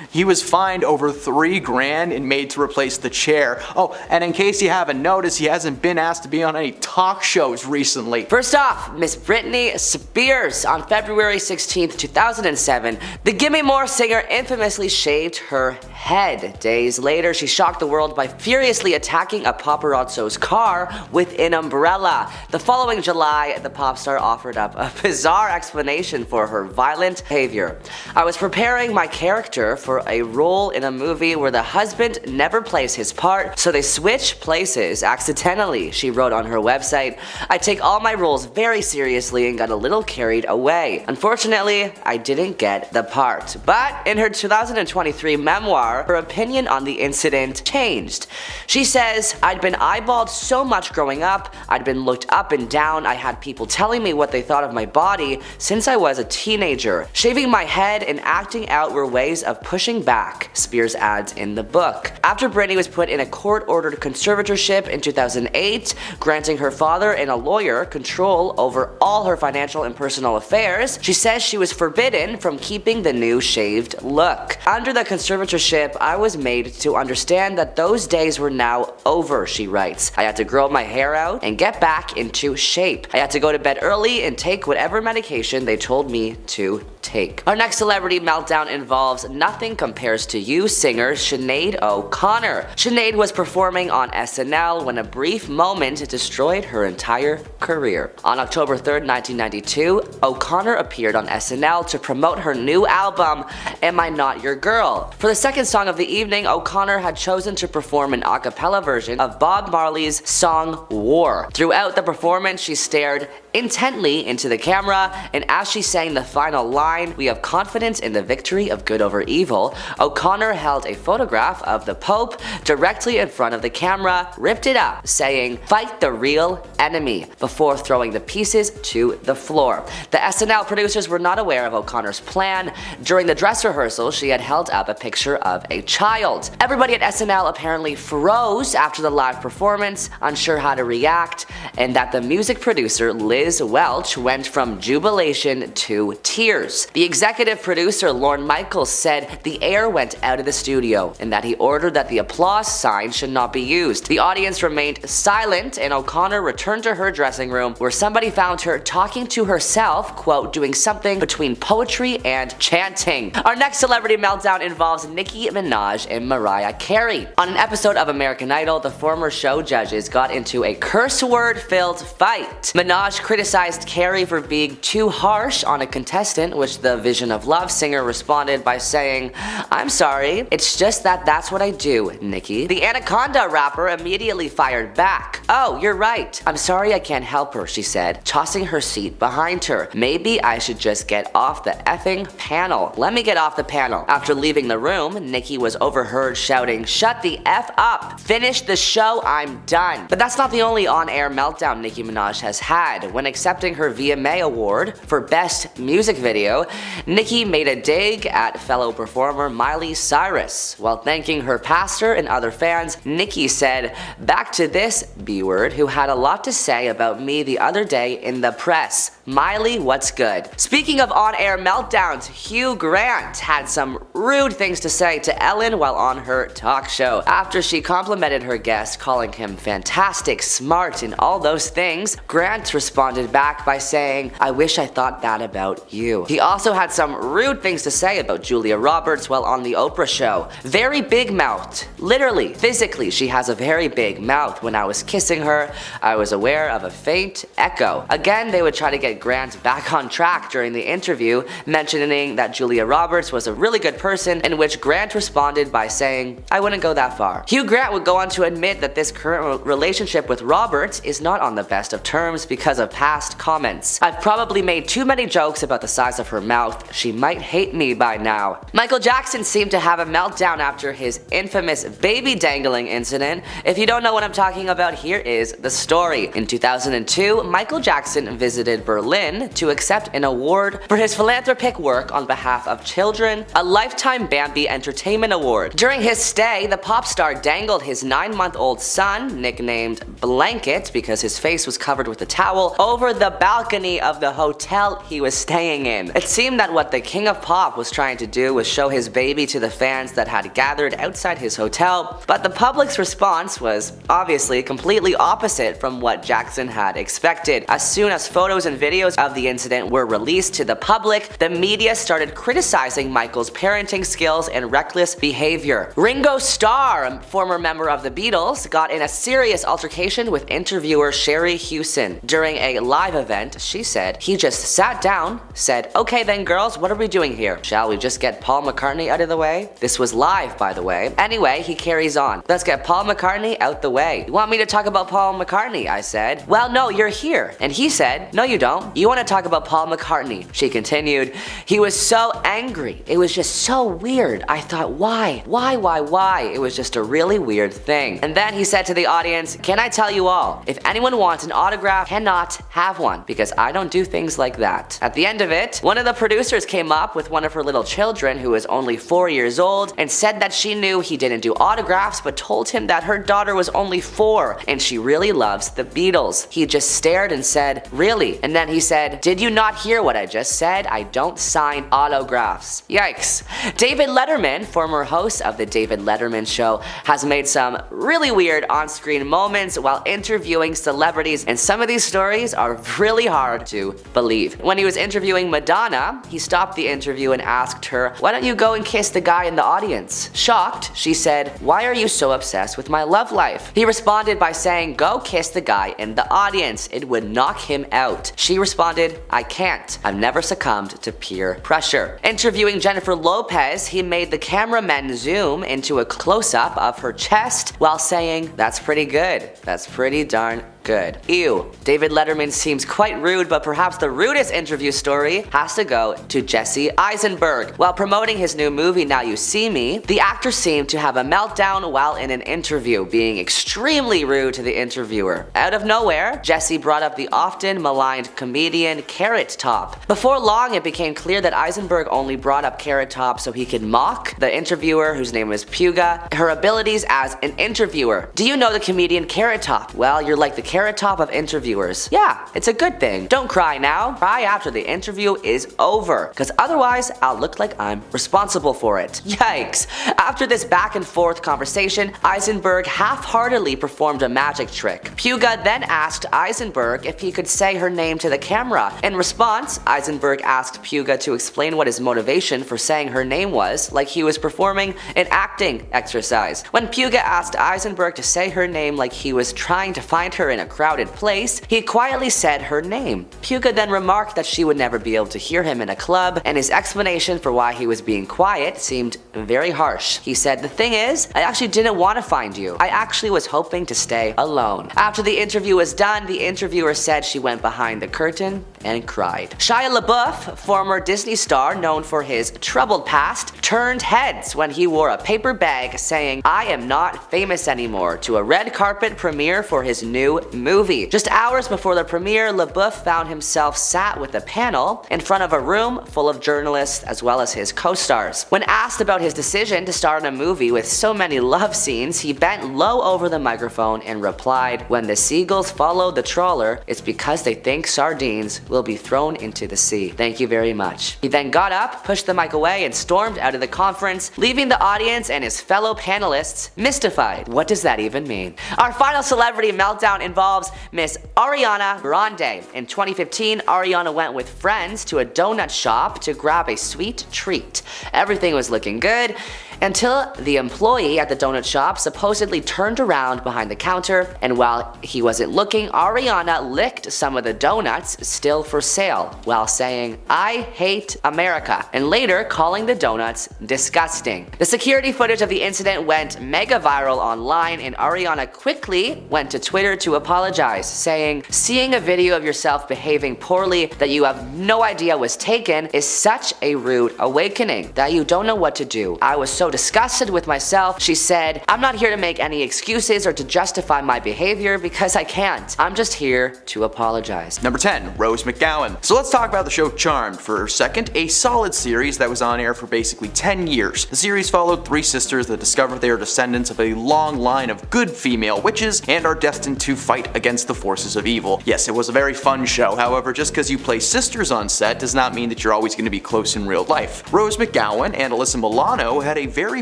He was fined over $3,000 and made to replace the chair. Oh, and in case you haven't noticed, he hasn't been asked to be on any talk shows recently. First off, Miss Britney Spears. On February 16th, 2007, the Gimme More singer infamously shaved her head. Days later, she shocked the world by furiously attacking a paparazzo's car with an umbrella. The following July, the pop star offered up a bizarre explanation for her violent behavior. "I was preparing my character for a role in a movie where the husband never plays his part, so they switch places accidentally," she wrote on her website. "I take all my roles very seriously and got a little carried away. Unfortunately, I didn't get the part." But in her 2023 memoir, her opinion on the incident changed. She says, "I'd been eyeballed so much growing up, I'd been looked up and down, I had people telling me what they thought of my body since I was a teenager. Shaving my head and acting out were ways of pushing back," Spears adds in the book. After Britney was put in a court-ordered conservatorship in 2008, granting her father and a lawyer control over all her financial and personal affairs, she says she was forbidden from keeping the new shaved look. "Under the conservatorship, I was made to understand that those days were now over," she writes. "I had to grow my hair out and get back into shape. I had to go to bed early and take whatever medication they told me to take." Our next celebrity meltdown involves Nothing Compares to You singer Sinead O'Connor. Sinead was performing on SNL when a brief moment destroyed her entire career. On October 3rd, 1992, O'Connor appeared on SNL to promote her new album, Am I Not Your Girl? For the second song of the evening, O'Connor had chosen to perform an a cappella version of Bob Marley's song War. Throughout the performance, she stared intently into the camera, and as she sang the final line, "We have confidence in the victory of good over evil," O'Connor held a photograph of the Pope directly in front of the camera, ripped it up, saying, "Fight the real enemy," before throwing the pieces to the floor. The SNL producers were not aware of O'Connor's plan. During the dress rehearsal, she had held up a picture of a child. Everybody at SNL apparently froze after the live performance, unsure how to react, and that the music producer Liz Welch went from jubilation to tears. The executive producer Lorne Michaels said the air went out of the studio and that he ordered that the applause sign should not be used. The audience remained silent and O'Connor returned to her dressing room where somebody found her talking to herself, quote, doing something between poetry and chanting. Our next celebrity meltdown involves Nicki Minaj and Mariah Carey. On an episode of American Idol, the former show judges got into a curse word-filled fight. Minaj criticized Carey for being too harsh on a contestant, which the Vision of Love singer responded by saying, "I'm sorry, it's just that that's what I do, Nicki." The Anaconda rapper immediately fired back. "Oh, you're right. I'm sorry I can't help her," she said, tossing her seat behind her. "Maybe I should just get off the effing panel. Let me get off the panel." After leaving the room, Nicki was overheard shouting, "Shut the F up! Finish the show, I'm done." But that's not the only on-air meltdown Nicki Minaj has had. when accepting her VMA award for Best Music Video, Nicki made a dig at fellow performer Miley Cyrus. While thanking her pastor and other fans, Nicki said, "Back to this B-word who had a lot to say about me the other day in the press. Miley, what's good?" Speaking of on-air meltdowns, Hugh Grant had some rude things to say to Ellen while on her talk show. After she complimented her guest, calling him fantastic, smart, and all those things, Grant responded back by saying, "I wish I thought that about you." He also had some rude things to say about Julia Roberts while on the Oprah show. "Very big mouth. Literally, physically, she has a very big mouth. When I was kissing her, I was aware of a faint echo." Again, they would try to get Grant back on track during the interview, mentioning that Julia Roberts was a really good person, in which Grant responded by saying, "I wouldn't go that far." Hugh Grant would go on to admit that this current relationship with Roberts is not on the best of terms because of past comments. "I've probably made too many jokes about the size of her mouth. She might hate me by now." Michael Jackson seemed to have a meltdown after his infamous baby dangling incident. If you don't know what I'm talking about, here is the story. In 2002, Michael Jackson visited Berlin to accept an award for his philanthropic work on behalf of children, a Lifetime Bambi Entertainment Award. During his stay, the pop star dangled his 9-month-old son, nicknamed Blanket because his face was covered with a towel, over the balcony of the hotel he was staying in. It seemed that what the king of pop was trying to do was show his baby to the fans that had gathered outside his hotel, but the public's response was obviously completely opposite from what Jackson had expected. As soon as photos and videos of the incident were released to the public, the media started criticizing Michael's parenting skills and reckless behavior. Ringo Starr, a former member of the Beatles, got in a serious altercation with interviewer Sherry Hewson. During a live event, she said, "He just sat down, said, 'Okay then girls, what are we doing here? Shall we just get Paul McCartney out of the way?'" This was live, by the way. Anyway, he carries on. "Let's get Paul McCartney out the way." "You want me to talk about Paul McCartney?" I said. "Well, no, you're here." And he said, "No, you don't. You want to talk about Paul McCartney." She continued, "He was so angry. It was just so weird. I thought, why? Why? It was just a really weird thing." And then he said to the audience, "Can I tell you all, if anyone wants an autograph, cannot have one, because I don't do things like that." At the end of it, one of the producers came up with one of her little children who was only 4 years old and said that she knew he didn't do autographs, but told him that her daughter was only 4 and she really loves the Beatles. He just stared and said, "Really?" And then he said, "Did you not hear what I just said? I don't sign autographs." Yikes. David Letterman, former host of the David Letterman Show, has made some really weird on-screen moments while interviewing celebrities, and some of these stories are really hard to believe. When he was interviewing Madonna, he stopped the interview and asked her, "Why don't you go and kiss the guy in the audience?" Shocked, she said, "Why are you so obsessed with my love life?" He responded by saying, "Go kiss the guy in the audience. It would knock him out." She responded, "I can't. I've never succumbed to peer pressure." Interviewing Jennifer Lopez, he made the cameraman zoom into a close-up of her chest while saying, "That's pretty good. That's pretty darn good." Ew. David Letterman seems quite rude, but perhaps the rudest interview story has to go to Jesse Eisenberg. While promoting his new movie Now You See Me, the actor seemed to have a meltdown while in an interview, being extremely rude to the interviewer. Out of nowhere, Jesse brought up the often maligned comedian Carrot Top. Before long, it became clear that Eisenberg only brought up Carrot Top so he could mock the interviewer, whose name was Puga, her abilities as an interviewer. "Do you know the comedian Carrot Top? Well, you're like the Carrot Top of interviewers. Yeah, it's a good thing. Don't cry now. Cry after the interview is over, because otherwise I'll look like I'm responsible for it." Yikes. After this back and forth conversation, Eisenberg half-heartedly performed a magic trick. Puga then asked Eisenberg if he could say her name to the camera. In response, Eisenberg asked Puga to explain what his motivation for saying her name was, like he was performing an acting exercise. When Puga asked Eisenberg to say her name like he was trying to find her in a crowded place, he quietly said her name. Puga then remarked that she would never be able to hear him in a club, and his explanation for why he was being quiet seemed very harsh. He said, "The thing is, I actually didn't want to find you. I actually was hoping to stay alone." After the interview was done, the interviewer said she went behind the curtain and cried. Shia LaBeouf, former Disney star known for his troubled past, turned heads when he wore a paper bag saying, "I am not famous anymore," to a red carpet premiere for his new movie. Just hours before the premiere, LaBeouf found himself sat with a panel in front of a room full of journalists as well as his co-stars. When asked about his decision to star in a movie with so many love scenes, he bent low over the microphone and replied, "When the seagulls follow the trawler, it's because they think sardines will be thrown into the sea. Thank you very much." He then got up, pushed the mic away, and stormed out of the conference, leaving the audience and his fellow panelists mystified. What does that even mean? Our final celebrity meltdown involves Miss Ariana Grande. In 2015, Ariana went with friends to a donut shop to grab a sweet treat. Everything was looking good until the employee at the donut shop supposedly turned around behind the counter, and while he wasn't looking, Ariana licked some of the donuts still for sale while saying, "I hate America," and later calling the donuts disgusting. The security footage of the incident went mega viral online, and Ariana quickly went to Twitter to apologize, saying, "Seeing a video of yourself behaving poorly that you have no idea was taken is such a rude awakening that you don't know what to do. I was so disgusted with myself." She said, "I'm not here to make any excuses or to justify my behavior because I can't. I'm just here to apologize." Number 10, Rose McGowan. So let's talk about the show Charmed for a second, a solid series that was on air for basically 10 years. The series followed three sisters that discover they are descendants of a long line of good female witches and are destined to fight against the forces of evil. Yes, it was a very fun show, however, just because you play sisters on set does not mean that you're always going to be close in real life. Rose McGowan and Alyssa Milano had a very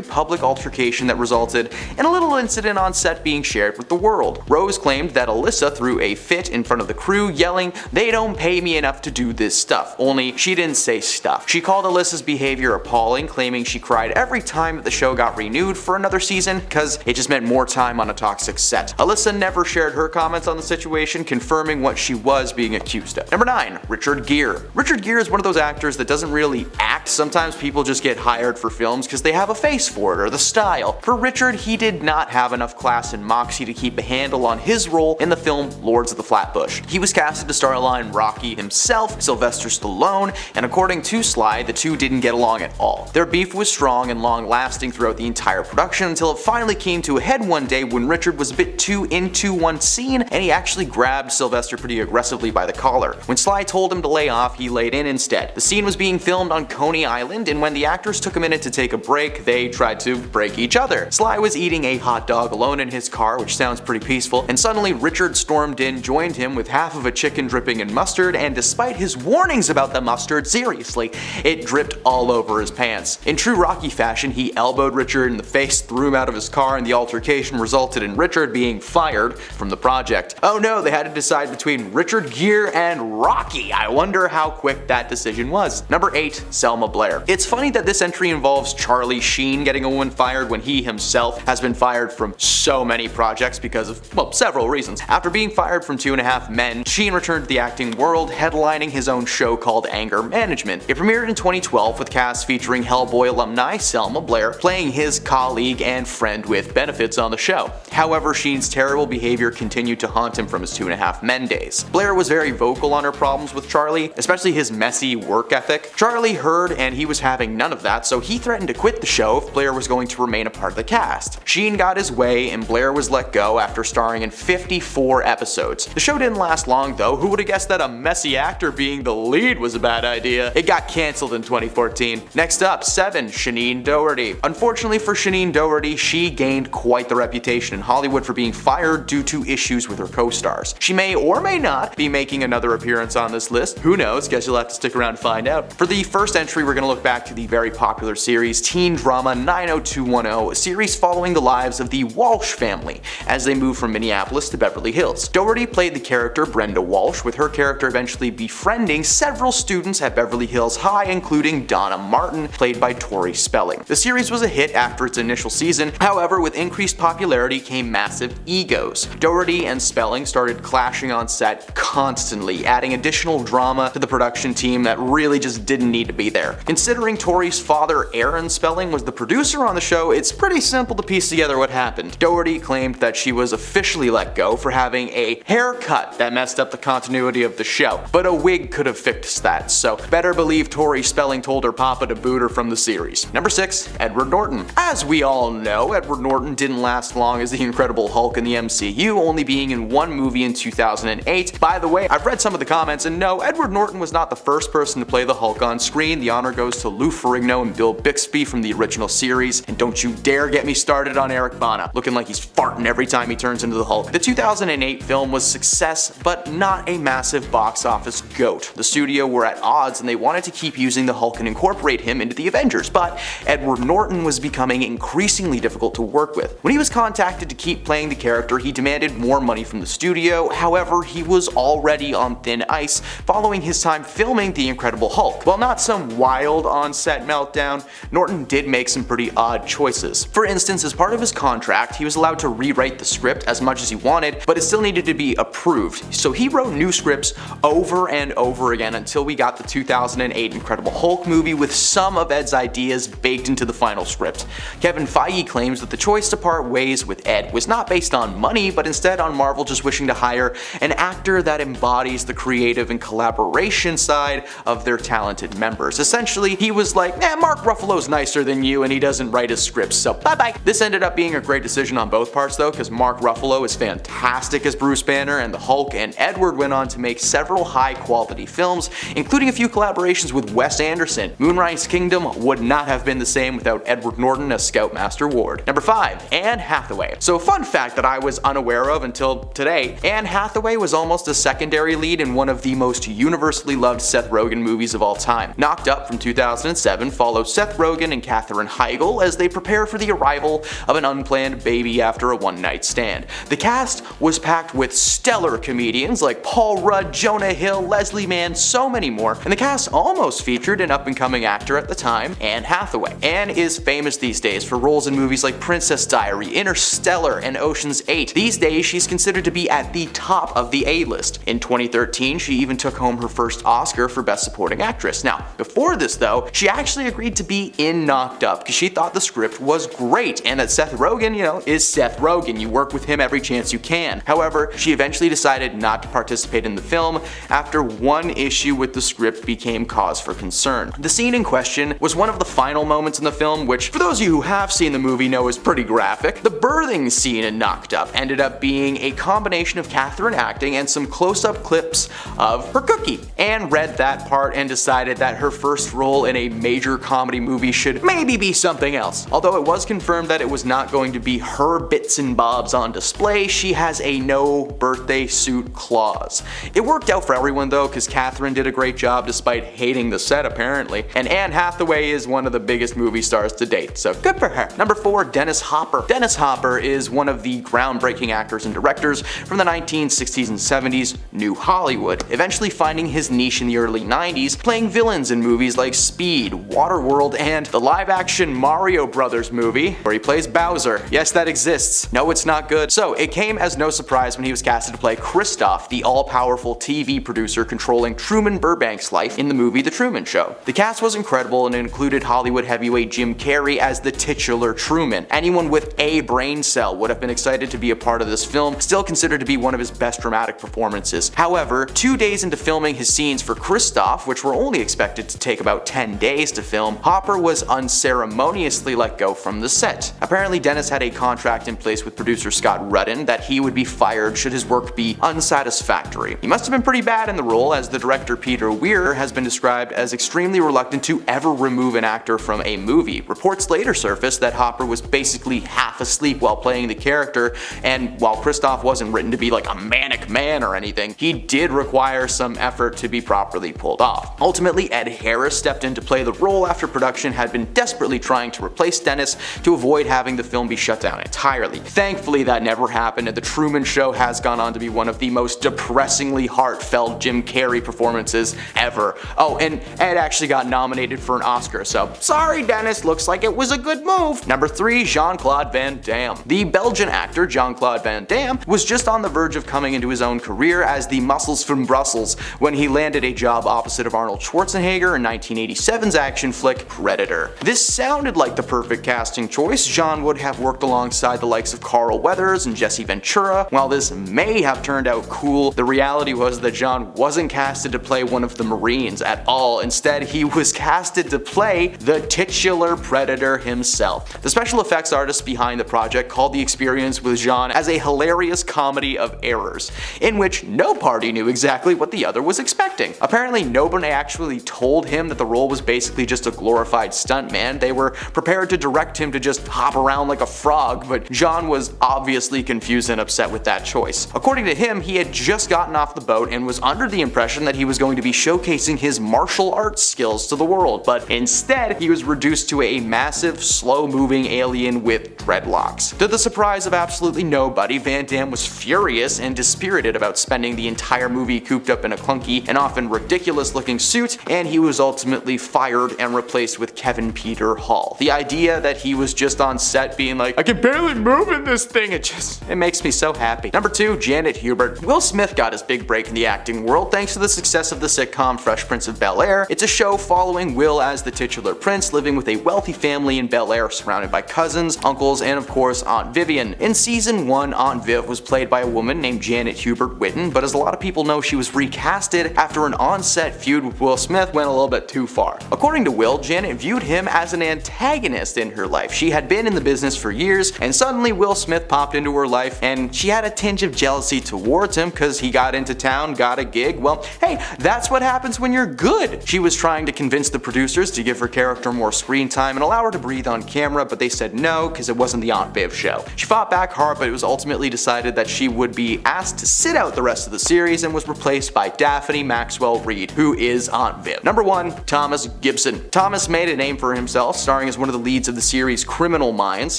public altercation that resulted in a little incident on set being shared with the world. Rose claimed that Alyssa threw a fit in front of the crew, yelling, "They don't pay me enough to do this stuff," only she didn't say stuff. She called Alyssa's behavior appalling, claiming she cried every time that the show got renewed for another season because it just meant more time on a toxic set. Alyssa never shared her comments on the situation, confirming what she was being accused of. Number 9, Richard Gere. Richard Gere is one of those actors that doesn't really act. Sometimes people just get hired for films because they have a face for it or the style. For Richard, he did not have enough class and moxie to keep a handle on his role in the film Lords of the Flatbush. He was casted to star alongside Rocky himself, Sylvester Stallone, and according to Sly, the two didn't get along at all. Their beef was strong and long-lasting throughout the entire production until it finally came to a head one day when Richard was a bit too into one scene and he actually grabbed Sylvester pretty aggressively by the collar. When Sly told him to lay off, he laid in instead. The scene was being filmed on Coney Island, and when the actors took a minute to take a break, they tried to break each other. Sly was eating a hot dog alone in his car, which sounds pretty peaceful, and suddenly Richard stormed in, joined him with half of a chicken dripping in mustard, and despite his warnings about the mustard, seriously, it dripped all over his pants. In true Rocky fashion, he elbowed Richard in the face, threw him out of his car, and the altercation resulted in Richard being fired from the project. Oh no, they had to decide between Richard Gere and Rocky. I wonder how quick that decision was. Number 8, Selma Blair. It's funny that this entry involves Charlie Sheen getting a woman fired when he himself has been fired from so many projects because of, well, several reasons. After being fired from 2.5 Men, Sheen returned to the acting world, headlining his own show called Anger Management. It premiered in 2012 with cast featuring Hellboy alumni Selma Blair playing his colleague and friend with benefits on the show. However, Sheen's terrible behavior continued to haunt him from his 2.5 Men days. Blair was very vocal on her problems with Charlie, especially his messy work ethic. Charlie heard and he was having none of that, so he threatened to quit the show if Blair was going to remain a part of the cast. Sheen got his way and Blair was let go after starring in 54 episodes. The show didn't last long though. Who would have guessed that a messy actor being the lead was a bad idea? It got cancelled in 2014. Next up, 7, Shannen Doherty. Unfortunately for Shannen Doherty, she gained quite the reputation in Hollywood for being fired due to issues with her co-stars. She may or may not be making another appearance on this list. Who knows? Guess you'll have to stick around to find out. For the first entry, we're going to look back to the very popular series teen drama 90210, a series following the lives of the Walsh family as they moved from Minneapolis to Beverly Hills. Doherty played the character Brenda Walsh, with her character eventually befriending several students at Beverly Hills High, including Donna Martin, played by Tori Spelling. The series was a hit after its initial season, however, with increased popularity came massive egos. Doherty and Spelling started clashing on set constantly, adding additional drama to the production team that really just didn't need to be there. there. Considering Tori's father Aaron Spelling was the producer on the show, it's pretty simple to piece together what happened. Doherty claimed that she was officially let go for having a haircut that messed up the continuity of the show, but a wig could have fixed that, so better believe Tori Spelling told her papa to boot her from the series. Number 6. Edward Norton. As we all know, Edward Norton didn't last long as the Incredible Hulk in the MCU, only being in one movie in 2008. By the way, I've read some of the comments, and no, Edward Norton was not the first person to play the Hulk on screen. The honor goes to Lou Ferrigno and Bill Bixby from the original series, and don't you dare get me started on Eric Bana, looking like he's farting every time he turns into the Hulk. The 2008 film was a success, but not a massive box office goat. The studio were at odds and they wanted to keep using the Hulk and incorporate him into the Avengers, but Edward Norton was becoming increasingly difficult to work with. When he was contacted to keep playing the character, he demanded more money from the studio. However, he was already on thin ice following his time filming The Incredible Hulk. While not some wild on-set meltdown, Norton did make some pretty odd choices. For instance, as part of his contract, he was allowed to rewrite the script as much as he wanted, but it still needed to be approved. So he wrote new scripts over and over again until we got the 2008 Incredible Hulk movie with some of Ed's ideas baked into the final script. Kevin Feige claims that the choice to part ways with Ed was not based on money, but instead on Marvel just wishing to hire an actor that embodies the creative and collaboration side of their talented members. Essentially, he was like, Mark Ruffalo's nicer than you and he doesn't write his scripts, so bye-bye. This ended up being a great decision on both parts though, because Mark Ruffalo is fantastic as Bruce Banner and the Hulk, and Edward went on to make several high-quality films, including a few collaborations with Wes Anderson. Moonrise Kingdom would not have been the same without Edward Norton as Scoutmaster Ward. Number 5. Anne Hathaway. So, fun fact that I was unaware of until today, Anne Hathaway was almost a secondary lead in one of the most universally loved Seth Rogen movies of all time. Knocked Up from 2007 follows Seth Rogen and Katherine Heigl as they prepare for the arrival of an unplanned baby after a one-night stand. The cast was packed with stellar comedians like Paul Rudd, Jonah Hill, Leslie Mann, so many more, and the cast almost featured an up-and-coming actor at the time, Anne Hathaway. Anne is famous these days for roles in movies like Princess Diary, Interstellar, and Ocean's 8. These days, she's considered to be at the top of the A-list. In 2013, she even took home her first Oscar for Best Supporting Actress. Now, before this though, she actually agreed to be in Knocked Up because she thought the script was great and that Seth Rogen, is Seth Rogen. You work with him every chance you can. However, she eventually decided not to participate in the film after one issue with the script became cause for concern. The scene in question was one of the final moments in the film, which for those of you who have seen the movie know is pretty graphic. The birthing scene in Knocked Up ended up being a combination of Katherine acting and some close-up clips of her cookie. Anne read that part and decided that her first role in a major comedy movie should maybe be something else. Although it was confirmed that it was not going to be her bits and bobs on display, she has a no birthday suit clause. It worked out for everyone though, because Katherine did a great job despite hating the set apparently, and Anne Hathaway is one of the biggest movie stars to date, so good for her. Number 4. Dennis Hopper. Dennis Hopper is one of the groundbreaking actors and directors from the 1960s and 70s New Hollywood, eventually finding his niche in the early 90s, playing villains in movies like Speed, Waterworld, and the live-action Mario Brothers movie, where he plays Bowser. Yes, that exists. No, it's not good. So, it came as no surprise when he was casted to play Kristoff, the all-powerful TV producer controlling Truman Burbank's life in the movie The Truman Show. The cast was incredible and included Hollywood heavyweight Jim Carrey as the titular Truman. Anyone with a brain cell would have been excited to be a part of this film, still considered to be one of his best dramatic performances. However, 2 days into filming his scenes for Kristoff, which were only expected to take about 10 days to film, Hopper was unceremoniously let go from the set. Apparently, Dennis had a contract in place with producer Scott Rudin that he would be fired should his work be unsatisfactory. He must have been pretty bad in the role, as the director Peter Weir has been described as extremely reluctant to ever remove an actor from a movie. Reports later surfaced that Hopper was basically half asleep while playing the character, and while Kristoff wasn't written to be like a manic man or anything, he did require some effort to be properly pulled off. Ultimately, Ed Harris stepped in to play the role after production had been desperately trying to replace Dennis to avoid having the film be shut down entirely. Thankfully, that never happened, and The Truman Show has gone on to be one of the most depressingly heartfelt Jim Carrey performances ever. Oh, and Ed actually got nominated for an Oscar, so sorry Dennis, looks like it was a good move. Number 3. Jean-Claude Van Damme. The Belgian actor Jean-Claude Van Damme was just on the verge of coming into his own career as the Muscles from Brussels when he landed a job opposite of Arnold Schwarzenegger in 1987's action flick Predator. This sounded like the perfect casting choice. John would have worked alongside the likes of Carl Weathers and Jesse Ventura. While this may have turned out cool, the reality was that John wasn't casted to play one of the Marines at all. Instead, he was casted to play the titular Predator himself. The special effects artists behind the project called the experience with John as a hilarious comedy of errors, in which no party knew exactly what the other was expecting. Apparently, nobody actually told him that the role was basically just a glorified stuntman. They were prepared to direct him to just hop around like a frog, but John was obviously confused and upset with that choice. According to him, he had just gotten off the boat and was under the impression that he was going to be showcasing his martial arts skills to the world, but instead he was reduced to a massive, slow-moving alien with dreadlocks. To the surprise of absolutely nobody, Van Damme was furious and dispirited about spending the entire movie cooped up in a clunky and often ridiculous-looking suit, and he was ultimately fired and replaced with Kevin Peter Hall. The idea that he was just on set being like, I can barely move in this thing, it makes me so happy. Number 2, Janet Hubert. Will Smith got his big break in the acting world thanks to the success of the sitcom Fresh Prince of Bel-Air. It's a show following Will as the titular prince living with a wealthy family in Bel-Air surrounded by cousins, uncles, and of course Aunt Vivian. In season 1, Aunt Viv was played by a woman named Janet Hubert Witten, but as a lot of people know, she was recasted after an on-set feud with Will Smith went a little bit too far. According to Will, Janet viewed him as an antagonist in her life. She had been in the business for years, and suddenly Will Smith popped into her life, and she had a tinge of jealousy towards him because he got into town, got a gig. Well, hey, that's what happens when you're good. She was trying to convince the producers to give her character more screen time and allow her to breathe on camera, but they said no because it wasn't the Aunt Viv show. She fought back hard, but it was ultimately decided that she would be asked to sit out the rest of the series and was replaced by Daphne Maxwell Reid, who is Aunt Viv. Number 1, Thomas Gibson. Thomas made a name for himself, starring as one of the leads of the series Criminal Minds.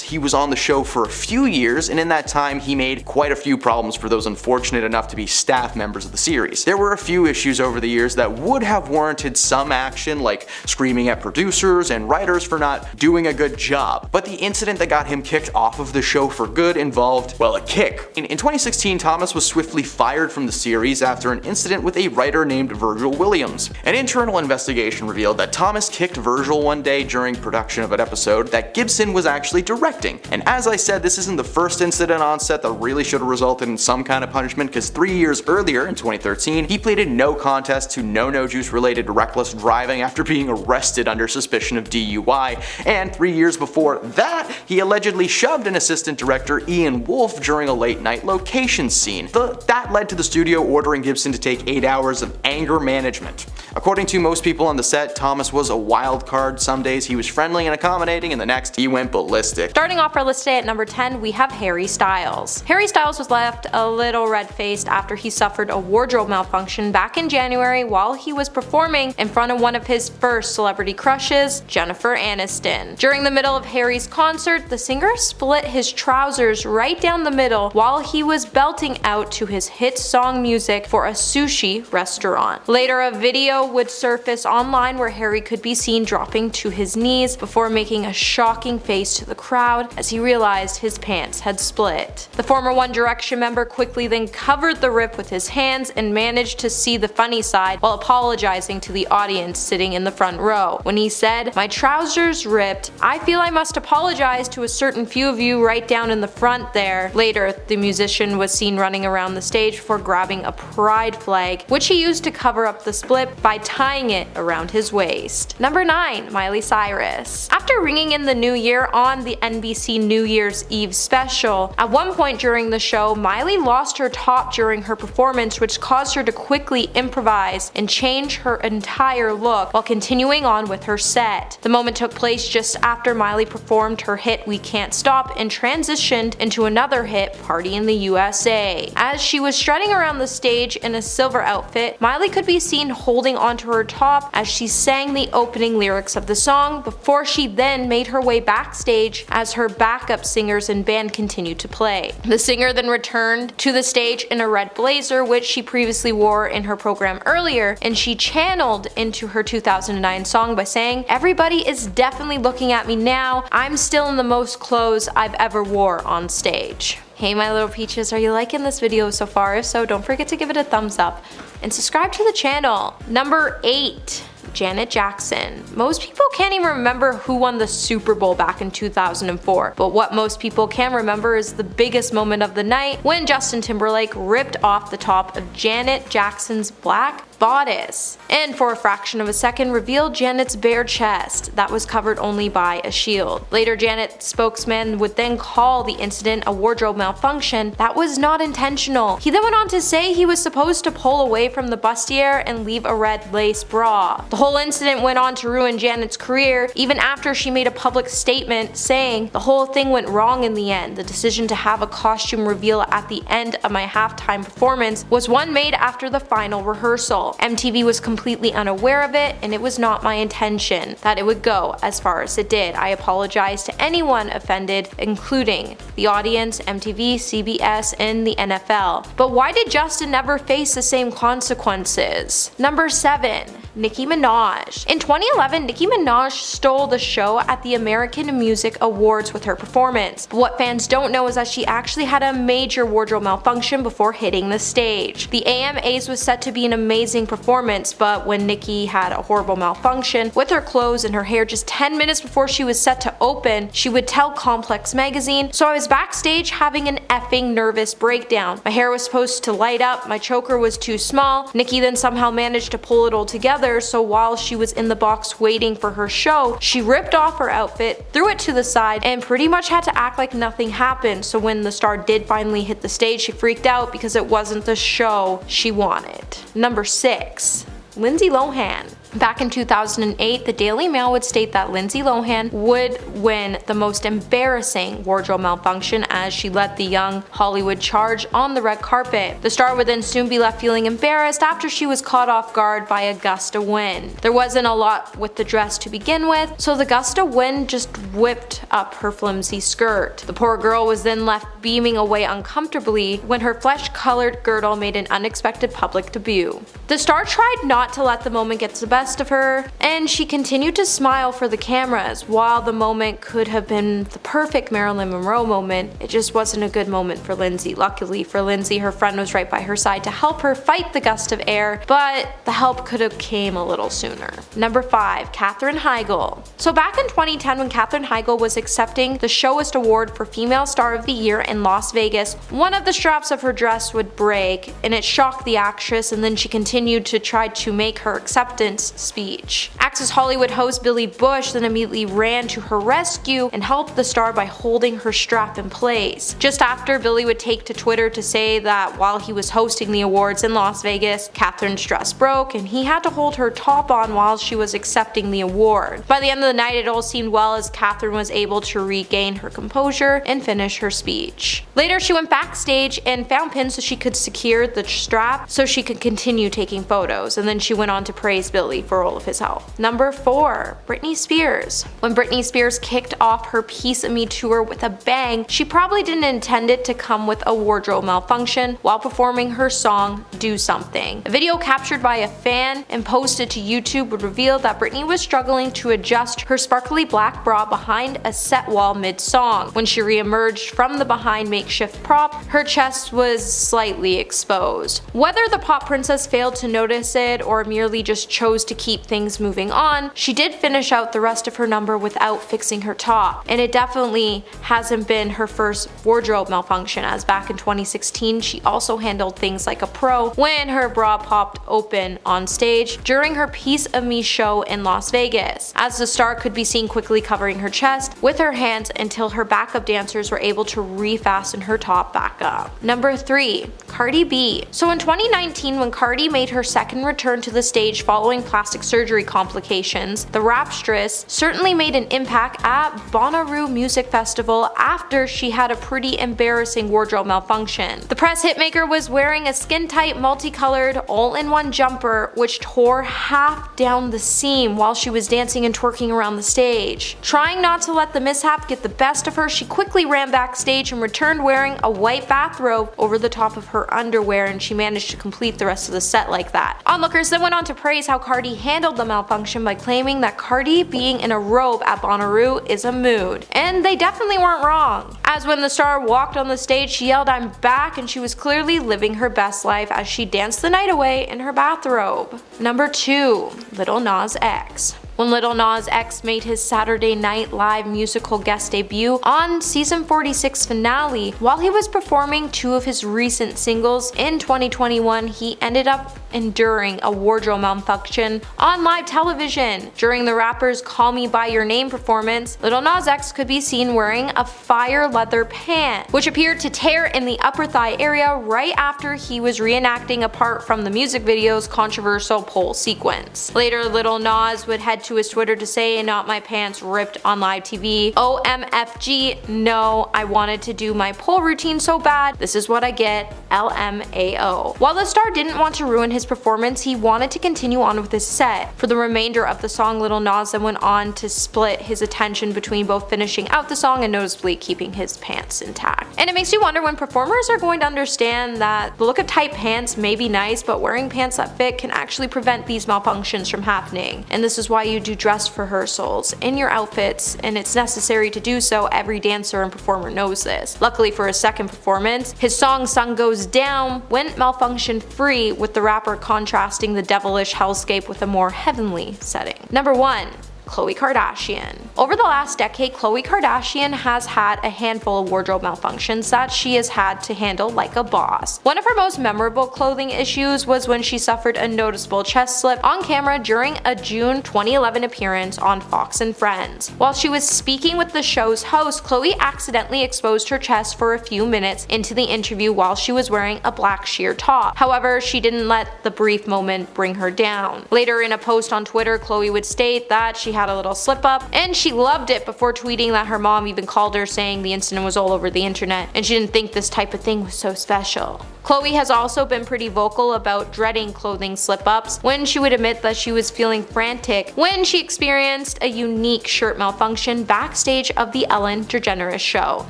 He was on the show for a few years, and in that time he made quite a few problems for those unfortunate enough to be staff members of the series. There were a few issues over the years that would have warranted some action, like screaming at producers and writers for not doing a good job. But the incident that got him kicked off of the show for good involved, well, a kick. In 2016, Thomas was swiftly fired from the series after an incident with a writer named Virgil Williams. An internal investigation revealed that Thomas kicked Virgil one day during production of an episode that Gibson was actually directing. And as I said, this isn't the first incident on set that really should have resulted in some kind of punishment, because 3 years earlier, in 2013, he pleaded no contest to no juice related reckless driving after being arrested under suspicion of DUI, and 3 years before that, he allegedly shoved an assistant director, Ian Wolfe, during a late night location scene. That led to the studio ordering Gibson to take 8 hours of anger management. According to most people on the set, Thomas was a wild card. Some days he was friendly and accommodating, and the next he went ballistic. Starting off our list today at number 10, we have Harry Styles. Harry Styles was left a little red-faced after he suffered a wardrobe malfunction back in January while he was performing in front of one of his first celebrity crushes, Jennifer Aniston. During the middle of Harry's concert, the singer split his trousers right down the middle while he was belting out to his hit song music for a sushi restaurant. Later, a video would surface online where Harry could be seen dropping to his knees before making a shocking face to the crowd as he realized his pants had split. The former One Direction member quickly then covered the rip with his hands and managed to see the funny side while apologizing to the audience sitting in the front row. When he said, "My trousers ripped. I feel I must apologize to a certain few of you right down in the front there." Later, the musician was seen running around the stage before grabbing a pride flag, which he used to cover up the split by tying it around his waist. Number 9, Miley Cyrus. After ringing in the new year on the NBC New Year's Eve special, at one point during the show, Miley lost her top during her performance, which caused her to quickly improvise and change her entire look while continuing on with her set. The moment took place just after Miley performed her hit We Can't Stop and transitioned into another hit, Party in the USA. As she was strutting around the stage in a silver outfit, Miley could be seen holding onto her top as she sang the opening lyrics of the song before she then made her way backstage as her backup singers and band continued to play. The singer then returned to the stage in a red blazer, which she previously wore in her program earlier, and she channeled into her 2009 song by saying, "Everybody is definitely looking at me now. I'm still in the most clothes I've ever wore on stage." Hey my little peaches, are you liking this video so far? If so, don't forget to give it a thumbs up and subscribe to the channel. Number 8. Janet Jackson. Most people can't even remember who won the Super Bowl back in 2004, but what most people can remember is the biggest moment of the night when Justin Timberlake ripped off the top of Janet Jackson's black bodice, and for a fraction of a second revealed Janet's bare chest that was covered only by a shield. Later, Janet's spokesman would then call the incident a wardrobe malfunction that was not intentional. He then went on to say he was supposed to pull away from the bustier and leave a red lace bra. The whole incident went on to ruin Janet's career, even after she made a public statement saying the whole thing went wrong in the end. The decision to have a costume reveal at the end of my halftime performance was one made after the final rehearsal. MTV was completely unaware of it, and it was not my intention that it would go as far as it did. I apologize to anyone offended, including the audience, MTV, CBS, and the NFL. But why did Justin never face the same consequences? Number 7. Nicki Minaj. In 2011, Nicki Minaj stole the show at the American Music Awards with her performance. But what fans don't know is that she actually had a major wardrobe malfunction before hitting the stage. The AMAs was set to be an amazing performance, but when Nicki had a horrible malfunction with her clothes and her hair just 10 minutes before she was set to open, she would tell Complex magazine, "So I was backstage having an effing nervous breakdown. My hair was supposed to light up, my choker was too small." Nicki then somehow managed to pull it all together, so while she was in the box waiting for her show, she ripped off her outfit, threw it to the side, and pretty much had to act like nothing happened. So when the star did finally hit the stage, she freaked out because it wasn't the show she wanted. Number 6. Lindsay Lohan. Back in 2008, the Daily Mail would state that Lindsay Lohan would win the most embarrassing wardrobe malfunction as she led the young Hollywood charge on the red carpet. The star would then soon be left feeling embarrassed after she was caught off guard by a gust of wind. There wasn't a lot with the dress to begin with, so the gust of wind just whipped up her flimsy skirt. The poor girl was then left beaming away uncomfortably when her flesh-colored girdle made an unexpected public debut. The star tried not to let the moment get to the best of her, and she continued to smile for the cameras. While the moment could have been the perfect Marilyn Monroe moment, it just wasn't a good moment for Lindsay. Luckily for Lindsay, her friend was right by her side to help her fight the gust of air, but the help could have came a little sooner. Number 5. Katherine Heigl. So back in 2010, when Katherine Heigl was accepting the Showist Award for Female Star of the Year in Las Vegas, one of the straps of her dress would break, and it shocked the actress, and then she continued to try to make her acceptance speech. Access Hollywood host Billy Bush then immediately ran to her rescue and helped the star by holding her strap in place. Just after, Billy would take to Twitter to say that while he was hosting the awards in Las Vegas, Katherine's dress broke and he had to hold her top on while she was accepting the award. By the end of the night, it all seemed well as Katherine was able to regain her composure and finish her speech. Later, she went backstage and found pins so she could secure the strap so she could continue taking photos, and then she went on to praise Billy for all of his help. Number 4. Britney Spears. When Britney Spears kicked off her Piece of Me tour with a bang, she probably didn't intend it to come with a wardrobe malfunction while performing her song Do Something. A video captured by a fan and posted to YouTube would reveal that Britney was struggling to adjust her sparkly black bra behind a set wall mid-song. When she re-emerged from the behind makeshift prop, her chest was slightly exposed. Whether the pop princess failed to notice it or merely just chose to keep things moving on, she did finish out the rest of her number without fixing her top, and it definitely hasn't been her first wardrobe malfunction, as back in 2016 she also handled things like a pro when her bra popped open on stage during her Piece of Me show in Las Vegas, as the star could be seen quickly covering her chest with her hands until her backup dancers were able to refasten her top back up. Number 3. Cardi B. So in 2019, when Cardi made her second return to the stage following plastic surgery complications, the rapstress certainly made an impact at Bonnaroo Music Festival after she had a pretty embarrassing wardrobe malfunction. The press hitmaker was wearing a skin-tight, multicolored, all-in-one jumper which tore half down the seam while she was dancing and twerking around the stage. Trying not to let the mishap get the best of her, she quickly ran backstage and returned wearing a white bathrobe over the top of her underwear, and she managed to complete the rest of the set like that. Onlookers then went on to praise how Cardi Cardi handled the malfunction by claiming that Cardi being in a robe at Bonnaroo is a mood. And they definitely weren't wrong, as when the star walked on the stage she yelled "I'm back," and she was clearly living her best life as she danced the night away in her bathrobe. Number 2. Lil Nas X. When Lil Nas X made his Saturday Night Live musical guest debut on season 46 finale, while he was performing 2 of his recent singles in 2021, he ended up enduring a wardrobe malfunction on live television. During the rapper's Call Me By Your Name performance, Lil Nas X could be seen wearing a fire leather pant, which appeared to tear in the upper thigh area right after he was reenacting a part from the music video's controversial pole sequence. Later, Lil Nas would head to his Twitter to say, "Not my pants ripped on live TV. OMFG, no, I wanted to do my pole routine so bad. This is what I get. LMAO." While the star didn't want to ruin his performance, he wanted to continue on with his set. For the remainder of the song, Lil Nas then went on to split his attention between both finishing out the song and noticeably keeping his pants intact. And it makes you wonder when performers are going to understand that the look of tight pants may be nice, but wearing pants that fit can actually prevent these malfunctions from happening. And this is why you do dress rehearsals in your outfits, and it's necessary to do so. Every dancer and performer knows this. Luckily for his second performance, his song Sun Goes Down went malfunction free, with the rapper contrasting the devilish hellscape with a more heavenly setting. Number 1. Khloe Kardashian. Over the last decade, Khloe Kardashian has had a handful of wardrobe malfunctions that she has had to handle like a boss. One of her most memorable clothing issues was when she suffered a noticeable chest slip on camera during a June 2011 appearance on Fox and Friends. While she was speaking with the show's host, Khloe accidentally exposed her chest for a few minutes into the interview while she was wearing a black sheer top. However, she didn't let the brief moment bring her down. Later in a post on Twitter, Khloe would state that she had a little slip up and she loved it, before tweeting that her mom even called her saying the incident was all over the internet and she didn't think this type of thing was so special. Khloe has also been pretty vocal about dreading clothing slip-ups, when she would admit that she was feeling frantic when she experienced a unique shirt malfunction backstage of the Ellen DeGeneres show.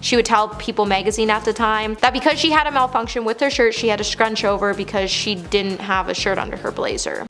She would tell People magazine at the time that because she had a malfunction with her shirt, she had to scrunch over because she didn't have a shirt under her blazer.